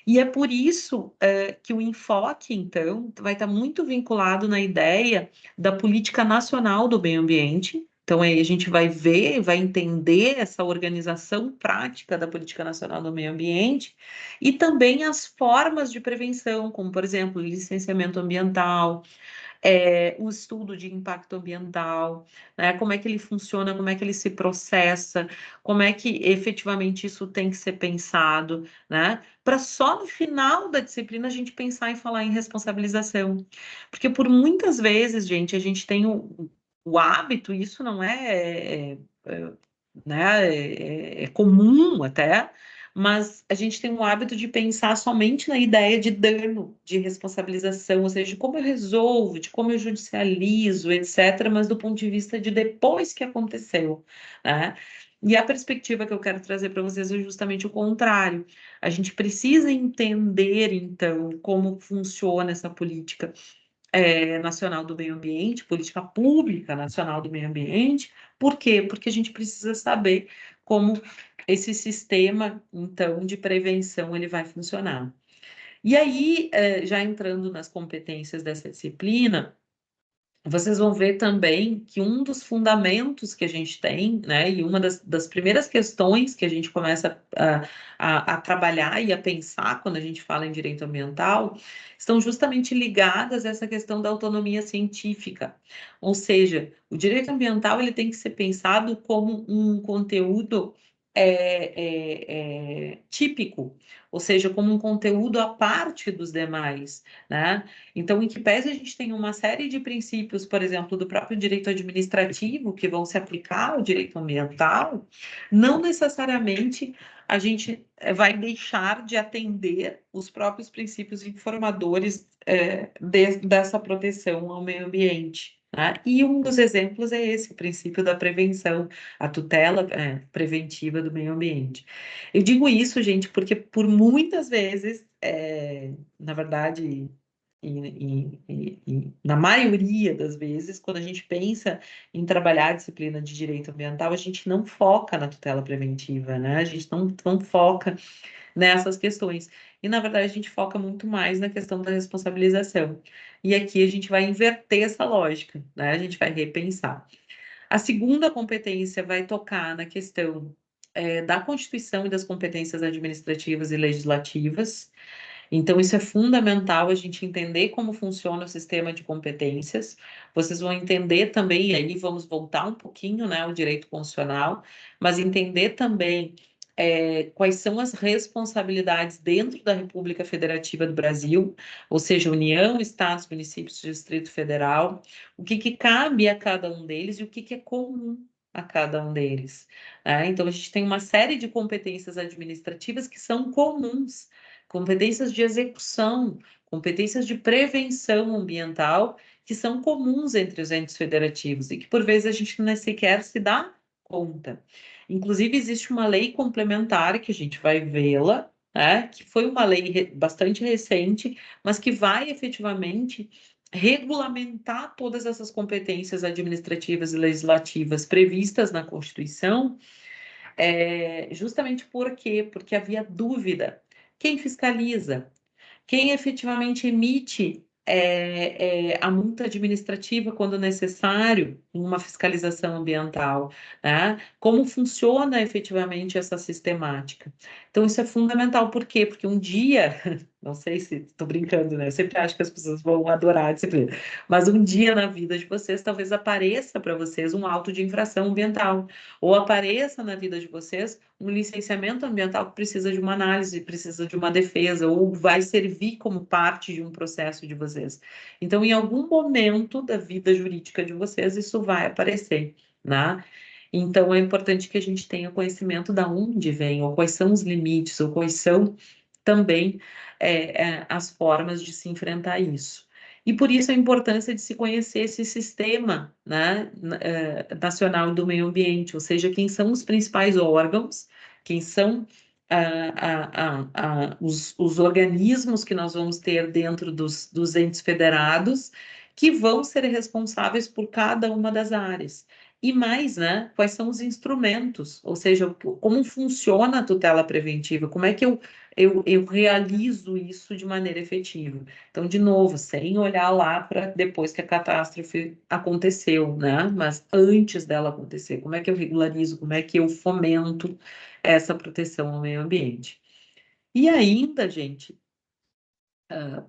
E é por isso que o enfoque, então, vai estar muito vinculado na ideia da política nacional do meio ambiente. Então, aí a gente vai ver, vai entender essa organização prática da política nacional do meio ambiente e também as formas de prevenção, como, por exemplo, licenciamento ambiental, o estudo de impacto ambiental, né? Como é que ele funciona, como é que ele se processa, como é que efetivamente isso tem que ser pensado, né? Para só no final da disciplina a gente pensar e falar em responsabilização. Porque por muitas vezes, gente, a gente tem o hábito, isso não né, é comum até, mas a gente tem um hábito de pensar somente na ideia de dano, de responsabilização, ou seja, de como eu resolvo, de como eu judicializo, etc., mas do ponto de vista de depois que aconteceu, né? E a perspectiva que eu quero trazer para vocês é justamente o contrário. A gente precisa entender, então, como funciona essa política nacional do meio ambiente, política pública nacional do meio ambiente. Por quê? Porque a gente precisa saber como esse sistema, então, de prevenção ele vai funcionar. E aí, já entrando nas competências dessa disciplina, vocês vão ver também que um dos fundamentos que a gente tem, né, e uma das primeiras questões que a gente começa a trabalhar e a pensar quando a gente fala em direito ambiental, estão justamente ligadas a essa questão da autonomia científica. Ou seja, o direito ambiental ele tem que ser pensado como um conteúdo típico, ou seja, como um conteúdo à parte dos demais, né? Então, em que pese a gente tem uma série de princípios, por exemplo, do próprio direito administrativo, que vão se aplicar ao direito ambiental, não necessariamente a gente vai deixar de atender os próprios princípios informadores dessa proteção ao meio ambiente. Né? E um dos exemplos é esse, o princípio da prevenção, a tutela preventiva do meio ambiente. Eu digo isso, gente, porque por muitas vezes, na verdade, na maioria das vezes, quando a gente pensa em trabalhar a disciplina de direito ambiental, a gente não foca na tutela preventiva, né? A gente não foca nessas questões. E, na verdade, a gente foca muito mais na questão da responsabilização. E aqui a gente vai inverter essa lógica, né? A gente vai repensar. A segunda competência vai tocar na questão da Constituição e das competências administrativas e legislativas. Então, isso é fundamental a gente entender como funciona o sistema de competências. Vocês vão entender também, e aí vamos voltar um pouquinho, né, ao direito constitucional, mas entender também quais são as responsabilidades dentro da República Federativa do Brasil, ou seja, União, Estados, Municípios, Distrito Federal, o que cabe a cada um deles e o que é comum a cada um deles. Né? Então, a gente tem uma série de competências administrativas que são comuns, competências de execução, competências de prevenção ambiental, que são comuns entre os entes federativos e que, por vezes, a gente nem sequer se dá conta. Inclusive, existe uma lei complementar, que a gente vai vê-la, né, que foi uma lei bastante recente, mas que vai efetivamente regulamentar todas essas competências administrativas e legislativas previstas na Constituição, justamente por quê? Porque havia dúvida. Quem fiscaliza? Quem efetivamente emite a multa administrativa quando necessário em uma fiscalização ambiental, né? Como funciona efetivamente essa sistemática? Então, isso é fundamental, por quê? Porque um dia Não sei se estou brincando, né? Eu sempre acho que as pessoas vão adorar a disciplina. Mas um dia na vida de vocês, talvez apareça para vocês um auto de infração ambiental, ou apareça na vida de vocês um licenciamento ambiental que precisa de uma análise, precisa de uma defesa, ou vai servir como parte de um processo de vocês. Então, em algum momento da vida jurídica de vocês, isso vai aparecer, né? Então, é importante que a gente tenha conhecimento de onde vem, ou quais são os limites, ou quais são também as formas de se enfrentar isso. E por isso a importância de se conhecer esse sistema, né, nacional do meio ambiente, ou seja, quem são os principais órgãos, quem são os organismos que nós vamos ter dentro dos entes federados, que vão ser responsáveis por cada uma das áreas. E mais, né, quais são os instrumentos, ou seja, como funciona a tutela preventiva, como é que eu realizo isso de maneira efetiva. Então, de novo, sem olhar lá para depois que a catástrofe aconteceu, né? Mas antes dela acontecer, como é que eu regularizo, como é que eu fomento essa proteção ao meio ambiente. E ainda, gente,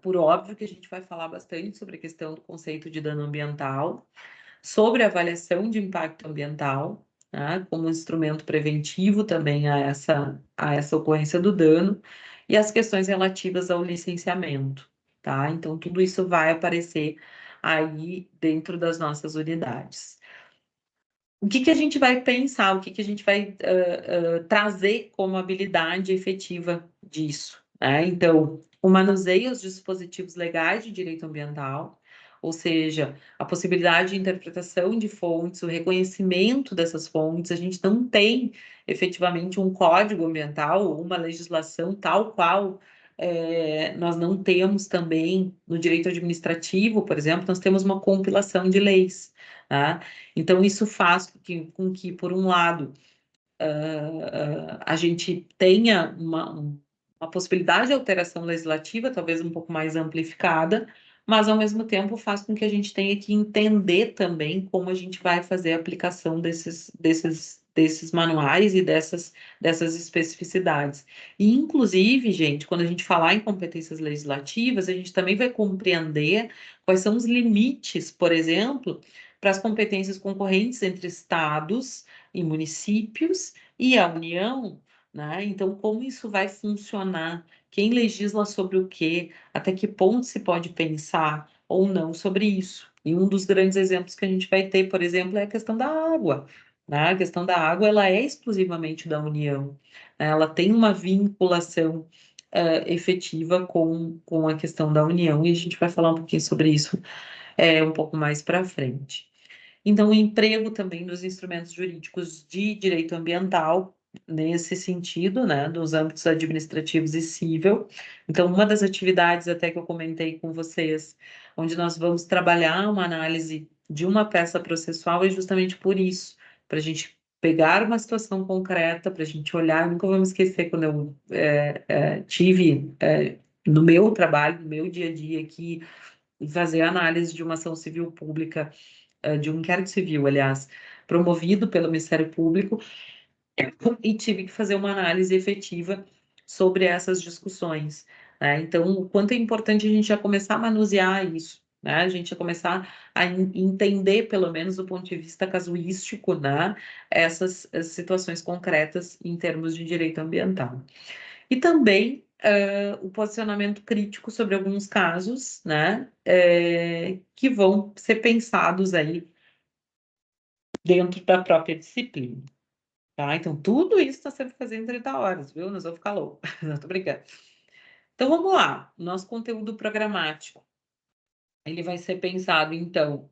por óbvio que a gente vai falar bastante sobre a questão do conceito de dano ambiental, sobre a avaliação de impacto ambiental, né, como instrumento preventivo também a essa ocorrência do dano, e as questões relativas ao licenciamento, tá? Então, tudo isso vai aparecer aí dentro das nossas unidades. O que a gente vai pensar, o que a gente vai trazer como habilidade efetiva disso, né? Então, o manuseio dos dispositivos legais de direito ambiental, ou seja, a possibilidade de interpretação de fontes, o reconhecimento dessas fontes. A gente não tem efetivamente um código ambiental ou uma legislação tal qual nós não temos também no direito administrativo, por exemplo, nós temos uma compilação de leis, tá? Então, isso faz com que, por um lado, a gente tenha uma possibilidade de alteração legislativa, talvez um pouco mais amplificada, mas, ao mesmo tempo, faz com que a gente tenha que entender também como a gente vai fazer a aplicação desses manuais e dessas especificidades. E, inclusive, gente, quando a gente falar em competências legislativas, a gente também vai compreender quais são os limites, por exemplo, para as competências concorrentes entre estados e municípios e a União, né? Então, como isso vai funcionar? Quem legisla sobre o quê? Até que ponto se pode pensar ou não sobre isso? E um dos grandes exemplos que a gente vai ter, por exemplo, é a questão da água, né? A questão da água, ela é exclusivamente da União, né? Ela tem uma vinculação efetiva com a questão da União, e a gente vai falar um pouquinho sobre isso um pouco mais para frente. Então, o emprego também dos instrumentos jurídicos de direito ambiental, nesse sentido, né, dos âmbitos administrativos e civil. Então, uma das atividades até que eu comentei com vocês, onde nós vamos trabalhar uma análise de uma peça processual, é justamente por isso, para a gente pegar uma situação concreta, para a gente olhar. Eu nunca vou me esquecer quando eu tive, no meu trabalho, no meu dia a dia aqui, fazer análise de uma ação civil pública, de um inquérito civil, aliás, promovido pelo Ministério Público, e tive que fazer uma análise efetiva sobre essas discussões, né? Então, o quanto é importante a gente já começar a manusear isso, né? A gente já começar a entender, pelo menos do ponto de vista casuístico, né? Essas situações concretas em termos de direito ambiental. E também o posicionamento crítico sobre alguns casos, né, que vão ser pensados aí dentro da própria disciplina, tá? Então, tudo isso está sendo feito em 30 horas, viu? Nós vamos ficar loucos, não tô brincando. Então, vamos lá. Nosso conteúdo programático, ele vai ser pensado, então,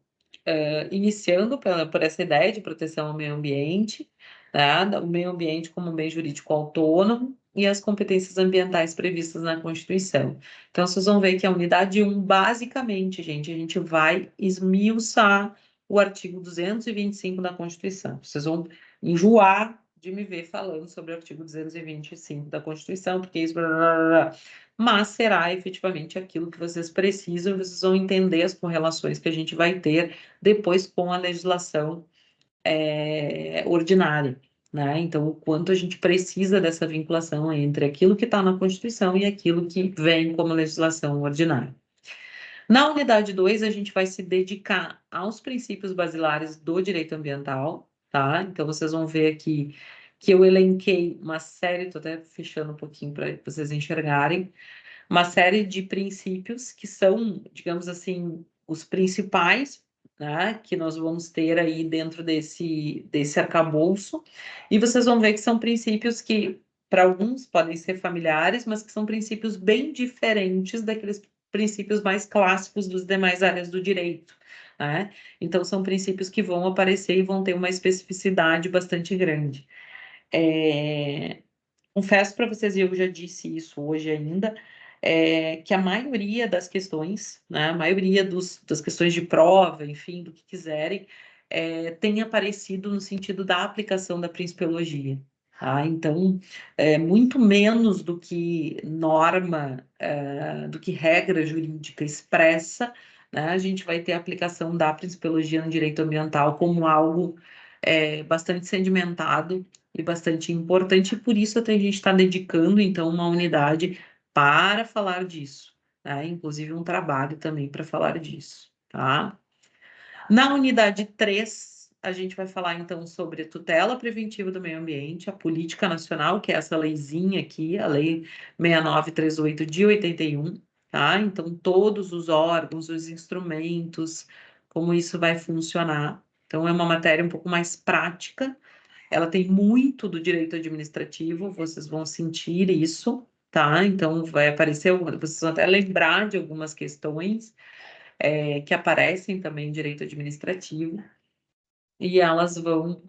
iniciando por essa ideia de proteção ao meio ambiente, tá? O meio ambiente como meio jurídico autônomo e as competências ambientais previstas na Constituição. Então, vocês vão ver que a unidade 1, basicamente, gente, a gente vai esmiuçar o artigo 225 da Constituição. Vocês vão enjoar de me ver falando sobre o artigo 225 da Constituição, porque isso... Blá, blá, blá, mas será efetivamente aquilo que vocês precisam, vocês vão entender as correlações que a gente vai ter depois com a legislação ordinária, né? Então, o quanto a gente precisa dessa vinculação entre aquilo que está na Constituição e aquilo que vem como legislação ordinária. Na unidade 2, a gente vai se dedicar aos princípios basilares do direito ambiental, tá? Então, vocês vão ver aqui que eu elenquei uma série, estou até fechando um pouquinho para vocês enxergarem, uma série de princípios que são, digamos assim, os principais, né, que nós vamos ter aí dentro desse arcabouço, e vocês vão ver que são princípios que, para alguns, podem ser familiares, mas que são princípios bem diferentes daqueles princípios mais clássicos dos demais áreas do direito, né? Então, são princípios que vão aparecer e vão ter uma especificidade bastante grande. Confesso para vocês, e eu já disse isso hoje ainda, que a maioria das questões, né, a maioria das questões de prova, enfim, do que quiserem, tem aparecido no sentido da aplicação da principiologia. Tá? Então, muito menos do que norma, do que regra jurídica expressa, né, a gente vai ter a aplicação da principiologia no direito ambiental como algo bastante sedimentado e bastante importante, e por isso até a gente está dedicando, então, uma unidade para falar disso, né? Inclusive um trabalho também para falar disso, tá? Na unidade 3, a gente vai falar, então, sobre a tutela preventiva do meio ambiente, a política nacional, que é essa leizinha aqui, a Lei 6938 de 81, tá? Então, todos os órgãos, os instrumentos, como isso vai funcionar. Então, é uma matéria um pouco mais prática, ela tem muito do direito administrativo, vocês vão sentir isso, tá? Então, vai aparecer, vocês vão até lembrar de algumas questões que aparecem também em direito administrativo, e elas vão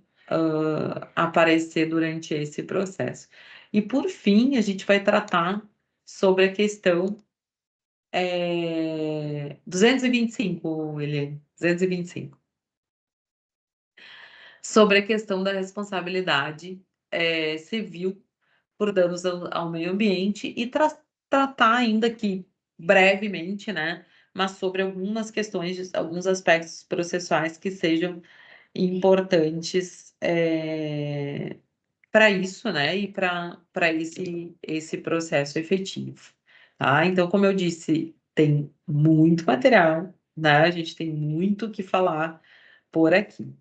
aparecer durante esse processo. E, por fim, a gente vai tratar sobre a questão 225, Eliane, 225. Sobre a questão da responsabilidade civil por danos ao meio ambiente e tratar ainda aqui brevemente, né, mas sobre algumas questões, alguns aspectos processuais que sejam importantes para isso, né, e para esse processo efetivo, tá? Então, como eu disse, tem muito material, né? A gente tem muito o que falar por aqui.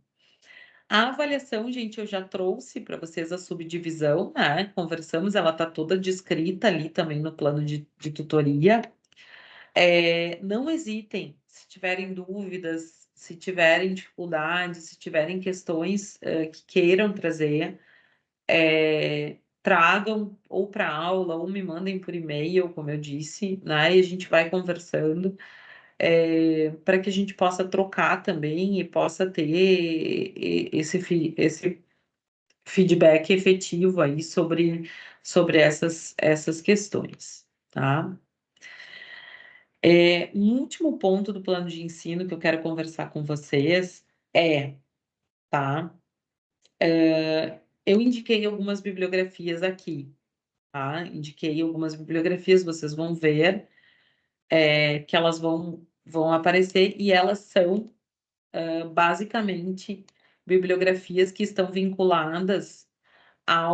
A avaliação, gente, eu já trouxe para vocês a subdivisão, né? Conversamos, ela está toda descrita ali também no plano de tutoria. Não hesitem, se tiverem dúvidas, se tiverem dificuldades, se tiverem questões que queiram trazer, tragam ou para aula ou me mandem por e-mail, como eu disse, né? E a gente vai conversando. Para que a gente possa trocar também e possa ter esse feedback efetivo aí sobre essas questões, tá? Um último ponto do plano de ensino que eu quero conversar com vocês tá? Eu indiquei algumas bibliografias aqui, tá? Indiquei algumas bibliografias, vocês vão ver que elas vão aparecer e elas são basicamente bibliografias que estão vinculadas à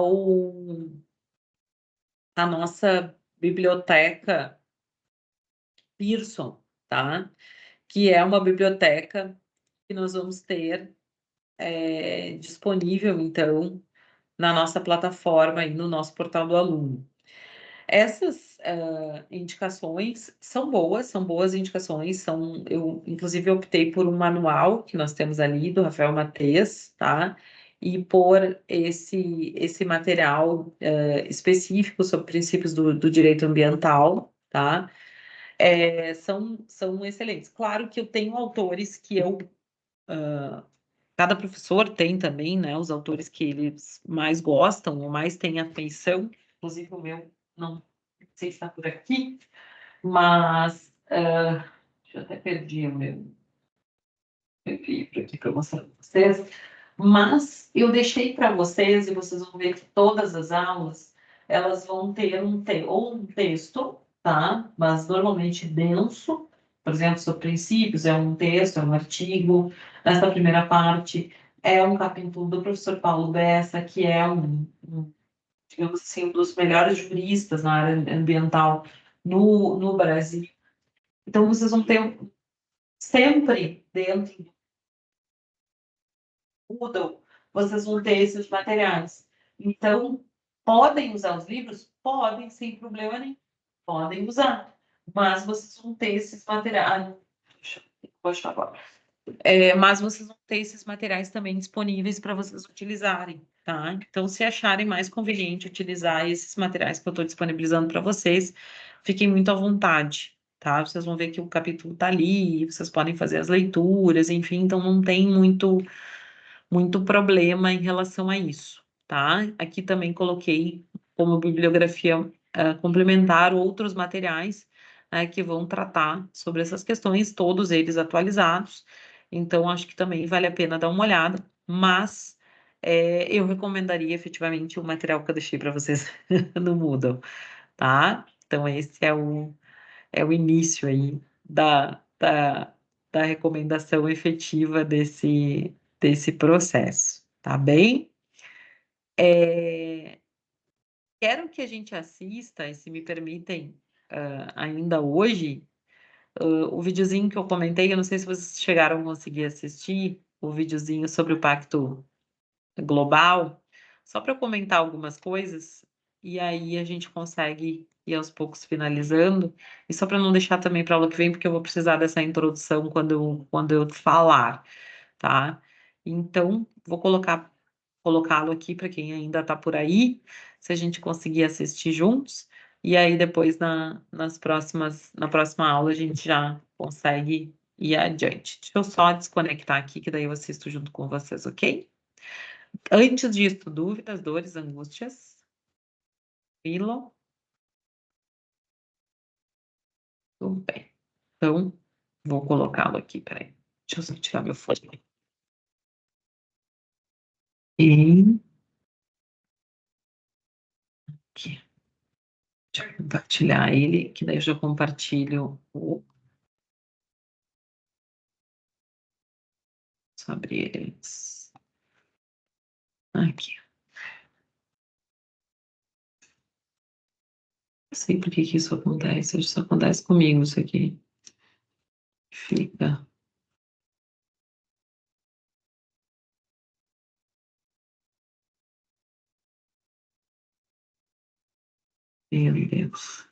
nossa biblioteca Pearson, tá? Que é uma biblioteca que nós vamos ter disponível, então, na nossa plataforma e no nosso portal do aluno. Essas indicações são boas indicações, eu inclusive optei por um manual que nós temos ali, do Rafael Mates, tá? E por esse material específico sobre princípios do direito ambiental, tá? São excelentes. Claro que eu tenho autores que cada professor tem também, né? Os autores que eles mais gostam ou mais têm afeição, inclusive o meu não sei se está por aqui, mas deixa eu até perdi o meu livro aqui para mostrar para vocês. Mas eu deixei para vocês, e vocês vão ver que todas as aulas elas vão ter ou um texto, tá? Mas normalmente denso, por exemplo, sobre princípios, é um texto, é um artigo. Nessa primeira parte é um capítulo do professor Paulo Bessa, que é digamos assim, um dos melhores juristas na área ambiental no Brasil. Então, vocês vão ter sempre dentro do Moodle, vocês vão ter esses materiais. Então, podem usar os livros? Podem, sem problema nenhum. Podem usar. Mas vocês vão ter esses materiais. Deixa eu baixar agora. Mas vocês vão ter esses materiais também disponíveis para vocês utilizarem, tá? Então, se acharem mais conveniente utilizar esses materiais que eu estou disponibilizando para vocês, fiquem muito à vontade, tá? Vocês vão ver que o capítulo está ali, vocês podem fazer as leituras, enfim, então não tem muito problema em relação a isso, tá? Aqui também coloquei como bibliografia complementar outros materiais que vão tratar sobre essas questões, todos eles atualizados. Então, acho que também vale a pena dar uma olhada, mas eu recomendaria efetivamente o material que eu deixei para vocês no Moodle, tá? Então, esse é o início aí da recomendação efetiva desse processo, tá bem? Quero que a gente assista, e se me permitem, ainda hoje, o videozinho que eu comentei, eu não sei se vocês chegaram a conseguir assistir, o videozinho sobre o Pacto Global, só para eu comentar algumas coisas, e aí a gente consegue ir aos poucos finalizando, e só para não deixar também para aula que vem, porque eu vou precisar dessa introdução quando eu falar, tá? Então, vou colocá-lo aqui para quem ainda está por aí, se a gente conseguir assistir juntos, e aí depois na próxima aula a gente já consegue ir adiante. Deixa eu só desconectar aqui, que daí eu assisto junto com vocês, ok? Antes disso, dúvidas, dores, angústias? Filo? Tudo bem. Então, vou colocá-lo aqui, peraí. Deixa eu só tirar meu fone. E aqui. Deixa eu compartilhar ele, que daí eu já compartilho o. Só abrir eles. Aqui. Não sei por que que isso acontece. Isso acontece comigo, isso aqui. Fica. Meu Deus.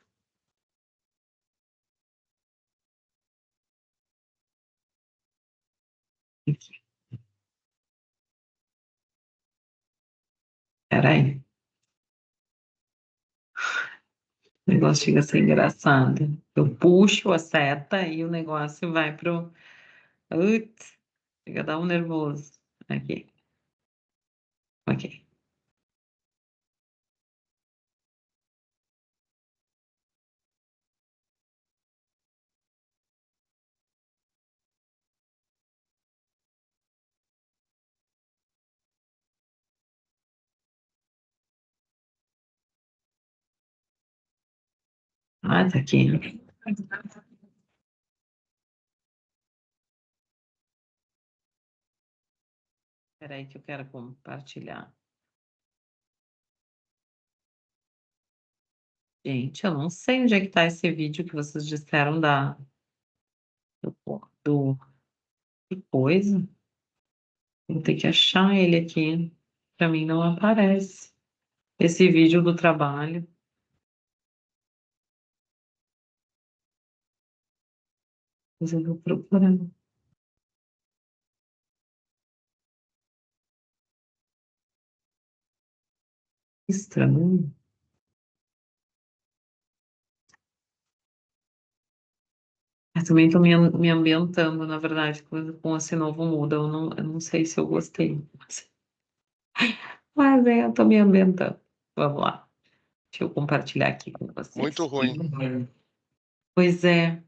Aqui. Peraí. O negócio chega a ser engraçado. Eu puxo a seta e o negócio vai pro. Putz, chega a dar um nervoso. Aqui. Ok. Ah, tá aqui. Peraí que eu quero compartilhar. Gente, eu não sei onde é que tá esse vídeo que vocês disseram do que coisa. Vou ter que achar ele aqui. Para mim não aparece. Esse vídeo do trabalho. Mas eu vou procurando. Estranho. Eu também estou me ambientando, na verdade, com esse novo Moodle. Eu não sei se eu gostei. Mas eu estou me ambientando. Vamos lá. Deixa eu compartilhar aqui com Muito vocês. ruim. Pois é.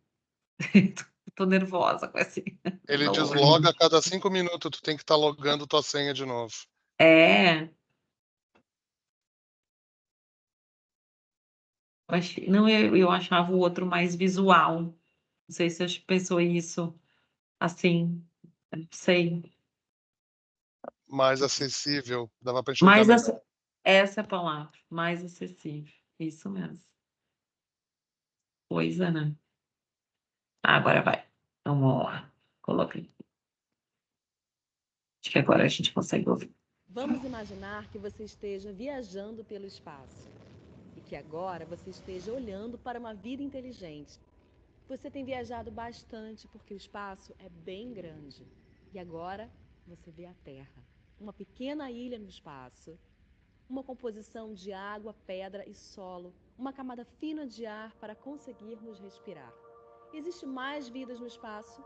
Estou nervosa com esse. Ele novo. desloga a cada 5 minutos, tu tem que estar logando tua senha de novo. É. Não, eu achava o outro mais visual. Não sei se você pensou isso assim. Não sei. mais acessível, dava para enxergar Mais melhor. essa é a palavra, mais acessível. Isso mesmo. Coisa, né? Agora vai. Vamos lá. Coloquei. Acho que agora a gente consegue ouvir. Vamos imaginar que você esteja viajando pelo espaço e que agora você esteja olhando para uma vida inteligente. Você tem viajado bastante porque o espaço é bem grande. E agora você vê a Terra, uma pequena ilha no espaço, uma composição de água, pedra e solo, uma camada fina de ar para conseguirmos respirar. Existe mais vidas no espaço?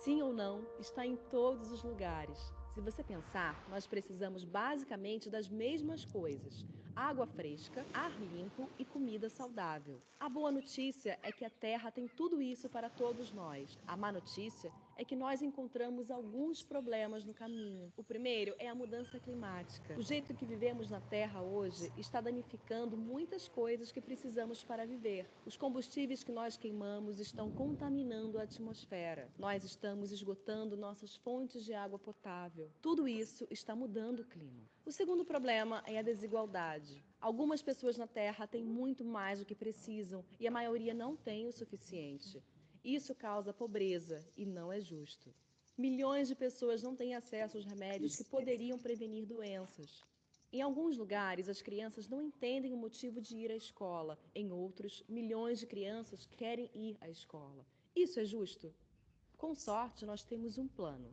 Sim ou não, está em todos os lugares. Se você pensar, nós precisamos basicamente das mesmas coisas: água fresca, ar limpo e comida saudável. A boa notícia é que a Terra tem tudo isso para todos nós. A má notícia é que nós encontramos alguns problemas no caminho. O primeiro é a mudança climática. O jeito que vivemos na Terra hoje está danificando muitas coisas que precisamos para viver. Os combustíveis que nós queimamos estão contaminando a atmosfera. Nós estamos esgotando nossas fontes de água potável. Tudo isso está mudando o clima. O segundo problema é a desigualdade. Algumas pessoas na Terra têm muito mais do que precisam e a maioria não tem o suficiente. Isso causa pobreza e não é justo. Milhões de pessoas não têm acesso aos remédios que poderiam prevenir doenças. Em alguns lugares, as crianças não entendem o motivo de ir à escola. Em outros, milhões de crianças querem ir à escola. Isso é justo? Com sorte, nós temos um plano.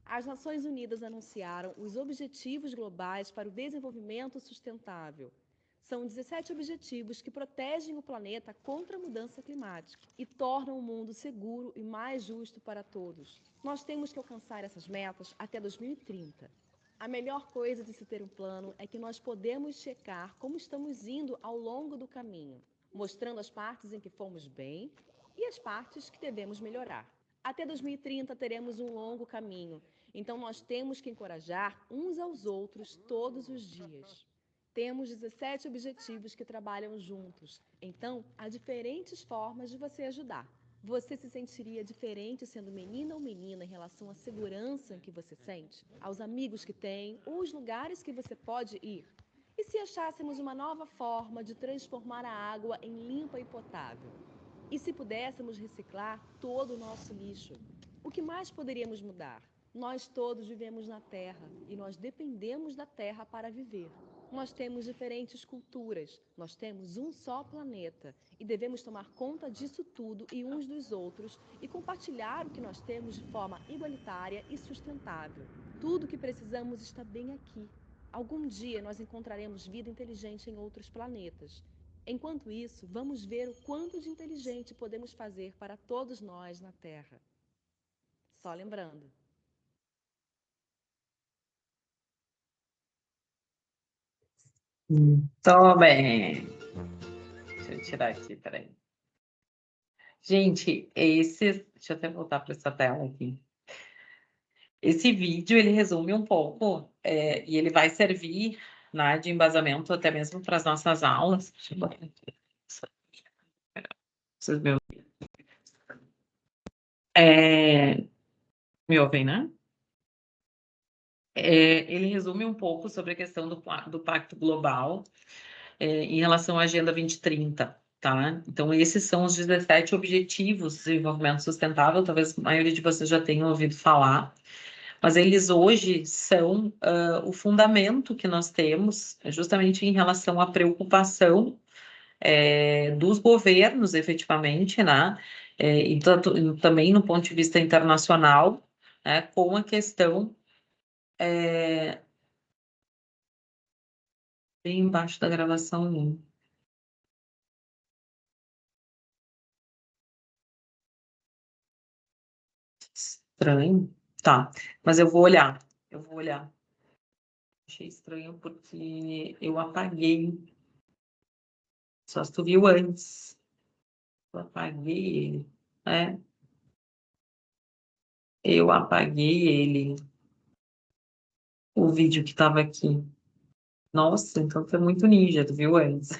As Nações Unidas anunciaram os Objetivos Globais para o Desenvolvimento Sustentável. São 17 objetivos que protegem o planeta contra a mudança climática e tornam o mundo seguro e mais justo para todos. Nós temos que alcançar essas metas até 2030. A melhor coisa de se ter um plano é que nós podemos checar como estamos indo ao longo do caminho, mostrando as partes em que fomos bem e as partes que devemos melhorar. Até 2030 teremos um longo caminho, então nós temos que encorajar uns aos outros todos os dias. Temos 17 objetivos que trabalham juntos, então há diferentes formas de você ajudar. Você se sentiria diferente sendo menina ou menina em relação à segurança que você sente, aos amigos que tem, ou os lugares que você pode ir? E se achássemos uma nova forma de transformar a água em limpa e potável? E se pudéssemos reciclar todo o nosso lixo? O que mais poderíamos mudar? Nós todos vivemos na Terra e nós dependemos da Terra para viver. Nós temos diferentes culturas, nós temos um só planeta e devemos tomar conta disso tudo e uns dos outros e compartilhar o que nós temos de forma igualitária e sustentável. Tudo o que precisamos está bem aqui. Algum dia nós encontraremos vida inteligente em outros planetas. Enquanto isso, vamos ver o quanto de inteligente podemos fazer para todos nós na Terra. Só lembrando. Tô bem. Deixa eu tirar aqui, peraí. Gente, deixa eu até voltar para essa tela aqui. Esse vídeo, ele resume um pouco, e ele vai servir, né, de embasamento até mesmo para as nossas aulas. Deixa eu botar aqui. Vocês me ouvem, né? Ele resume um pouco sobre a questão do Pacto Global em relação à Agenda 2030, tá? Então, esses são os 17 Objetivos de Desenvolvimento Sustentável, talvez a maioria de vocês já tenham ouvido falar, mas eles hoje são o fundamento que nós temos, justamente em relação à preocupação dos governos, efetivamente, né? E também no ponto de vista internacional, né, com a questão bem embaixo da gravação. Estranho. Tá, mas eu vou olhar. Achei estranho porque eu apaguei. Só se tu viu antes. Eu apaguei ele. Eu apaguei ele. O vídeo que estava aqui. Nossa, então foi muito ninja, tu viu antes?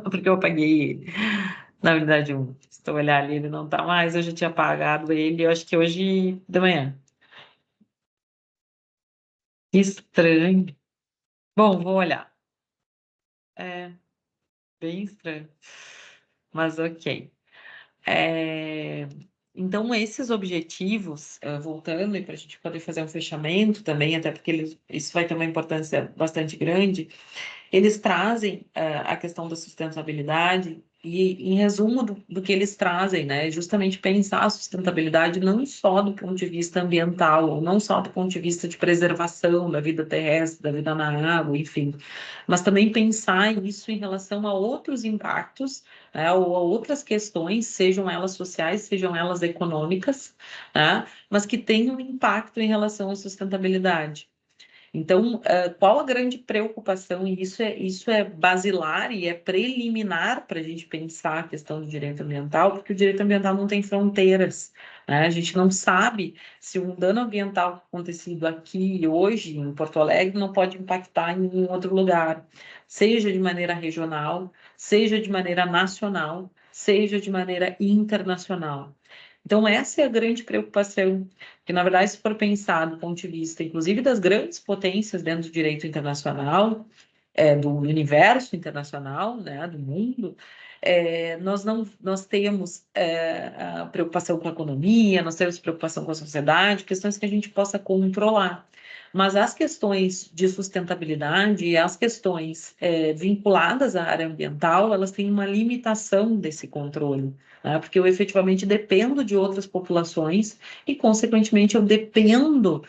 Porque eu apaguei ele. Na verdade, se tu olhar ali, ele não tá mais. Eu já tinha apagado ele, eu acho que hoje de manhã. Que estranho. Bom, vou olhar. É bem estranho, mas ok. Então, esses objetivos, voltando, e para a gente poder fazer um fechamento também, até porque isso vai ter uma importância bastante grande, eles trazem a questão da sustentabilidade e, em resumo do que eles trazem, né, é justamente pensar a sustentabilidade não só do ponto de vista ambiental, ou não só do ponto de vista de preservação da vida terrestre, da vida na água, enfim, mas também pensar isso em relação a outros impactos, né, ou a outras questões, sejam elas sociais, sejam elas econômicas, né, mas que tenham impacto em relação à sustentabilidade. Então, qual a grande preocupação? E isso é basilar e é preliminar para a gente pensar a questão do direito ambiental, porque o direito ambiental não tem fronteiras, né? A gente não sabe se um dano ambiental acontecido aqui hoje, em Porto Alegre, não pode impactar em outro lugar, seja de maneira regional, seja de maneira nacional, seja de maneira internacional. Então, essa é a grande preocupação, que, na verdade, se for pensar do ponto de vista, inclusive, das grandes potências dentro do direito internacional, do universo internacional, né, do mundo, nós temos a preocupação com a economia, nós temos preocupação com a sociedade, questões que a gente possa controlar. Mas as questões de sustentabilidade e as questões vinculadas à área ambiental, elas têm uma limitação desse controle, né? Porque eu efetivamente dependo de outras populações e, consequentemente, eu dependo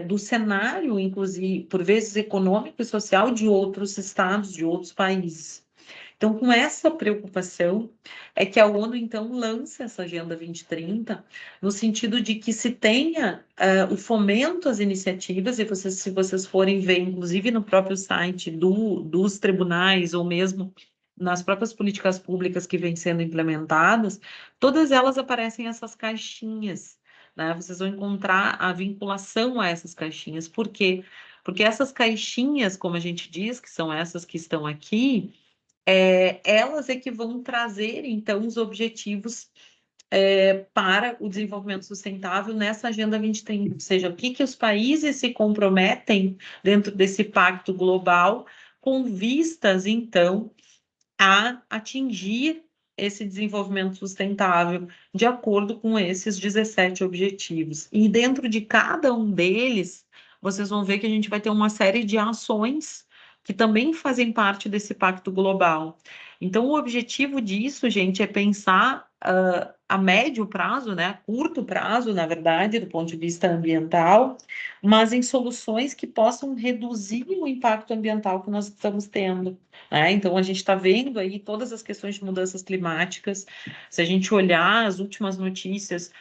do cenário, inclusive, por vezes, econômico e social de outros estados, de outros países. Então, com essa preocupação, é que a ONU, então, lança essa Agenda 2030, no sentido de que se tenha o fomento às iniciativas, e se vocês forem ver, inclusive no próprio site dos tribunais, ou mesmo nas próprias políticas públicas que vêm sendo implementadas, todas elas aparecem essas caixinhas, né? Vocês vão encontrar a vinculação a essas caixinhas. Por quê? Porque essas caixinhas, como a gente diz, que são essas que estão aqui, elas é que vão trazer, então, os objetivos para o desenvolvimento sustentável nessa Agenda 2030, ou seja, o que os países se comprometem dentro desse pacto global com vistas, então, a atingir esse desenvolvimento sustentável de acordo com esses 17 objetivos. E dentro de cada um deles, vocês vão ver que a gente vai ter uma série de ações que também fazem parte desse pacto global. Então, o objetivo disso, gente, é pensar a médio prazo, né, a curto prazo, na verdade, do ponto de vista ambiental, mas em soluções que possam reduzir o impacto ambiental que nós estamos tendo, né? Então, a gente está vendo aí todas as questões de mudanças climáticas. Se a gente olhar as últimas notícias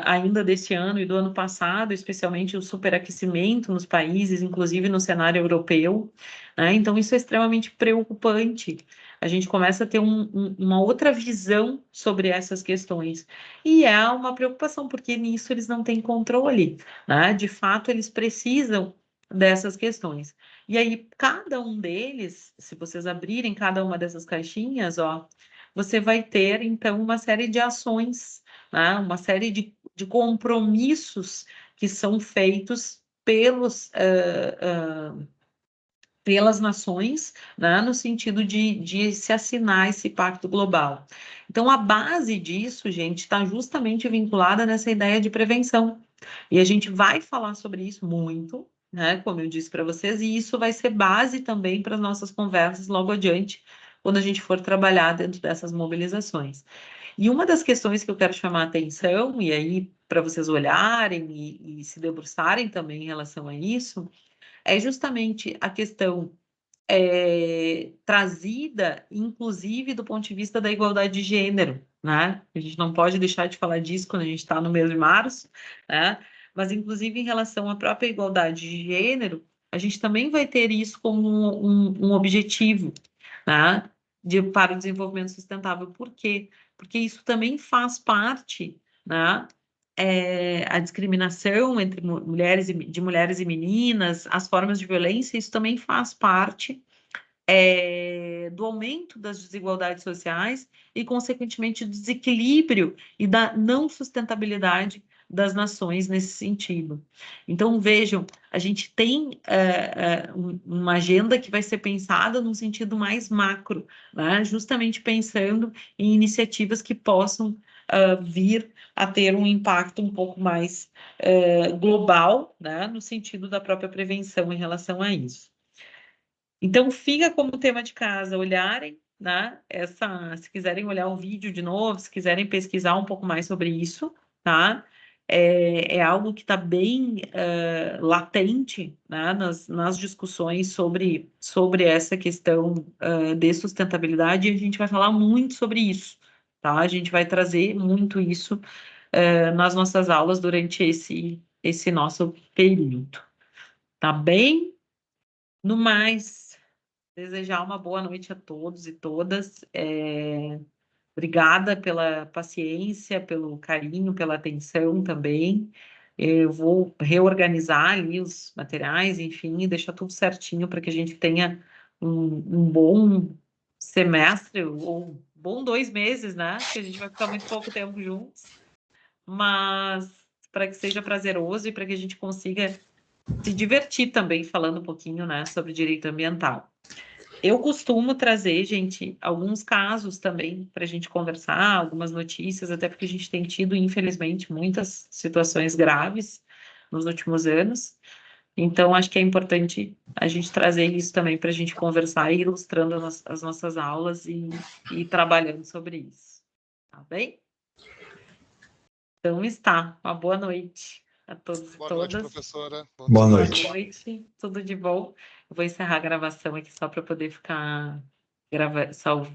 ainda desse ano e do ano passado, especialmente o superaquecimento nos países, inclusive no cenário europeu, né? Então, isso é extremamente preocupante. A gente começa a ter uma outra visão sobre essas questões. E é uma preocupação, porque nisso eles não têm controle, né? De fato, eles precisam dessas questões. E aí, cada um deles, se vocês abrirem cada uma dessas caixinhas, ó, você vai ter, então, uma série de ações, né? Uma série de compromissos que são feitos pelas nações, né? No sentido de se assinar esse pacto global. Então, a base disso, gente, está justamente vinculada nessa ideia de prevenção. E a gente vai falar sobre isso muito, né? Como eu disse para vocês, e isso vai ser base também para as nossas conversas logo adiante, quando a gente for trabalhar dentro dessas mobilizações. E uma das questões que eu quero chamar a atenção, e aí para vocês olharem e se debruçarem também em relação a isso, é justamente a questão trazida, inclusive do ponto de vista da igualdade de gênero, né? A gente não pode deixar de falar disso quando a gente está no mês de março, né? Mas, inclusive, em relação à própria igualdade de gênero, a gente também vai ter isso como um objetivo, né? Para o desenvolvimento sustentável. Por quê? Porque isso também faz parte, né? A discriminação entre de mulheres e meninas, as formas de violência, isso também faz parte do aumento das desigualdades sociais e, consequentemente, do desequilíbrio e da não sustentabilidade das nações nesse sentido. Então, vejam, a gente tem uma agenda que vai ser pensada num sentido mais macro, né? Justamente pensando em iniciativas que possam vir a ter um impacto um pouco mais global, né? No sentido da própria prevenção em relação a isso. Então, fica como tema de casa olharem, né? Se quiserem olhar o vídeo de novo, se quiserem pesquisar um pouco mais sobre isso, tá? É algo que está bem latente, né? Nas discussões sobre essa questão de sustentabilidade, e a gente vai falar muito sobre isso, tá? A gente vai trazer muito isso nas nossas aulas durante esse nosso período, tá bem? No mais, desejar uma boa noite a todos e todas. Obrigada pela paciência, pelo carinho, pela atenção também. Eu vou reorganizar ali os materiais, enfim, e deixar tudo certinho para que a gente tenha um bom semestre, ou bom 2 meses, né? Que a gente vai ficar muito pouco tempo juntos, mas para que seja prazeroso e para que a gente consiga se divertir também falando um pouquinho, né, sobre direito ambiental. Eu costumo trazer, gente, alguns casos também para a gente conversar, algumas notícias, até porque a gente tem tido, infelizmente, muitas situações graves nos últimos anos. Então, acho que é importante a gente trazer isso também para a gente conversar e ilustrando as nossas aulas e trabalhando sobre isso. Tá bem? Então, uma boa noite a todos e Boa noite, todas. professora. Boa noite. Boa noite, tudo de bom. Eu vou encerrar a gravação aqui só para poder ficar salvo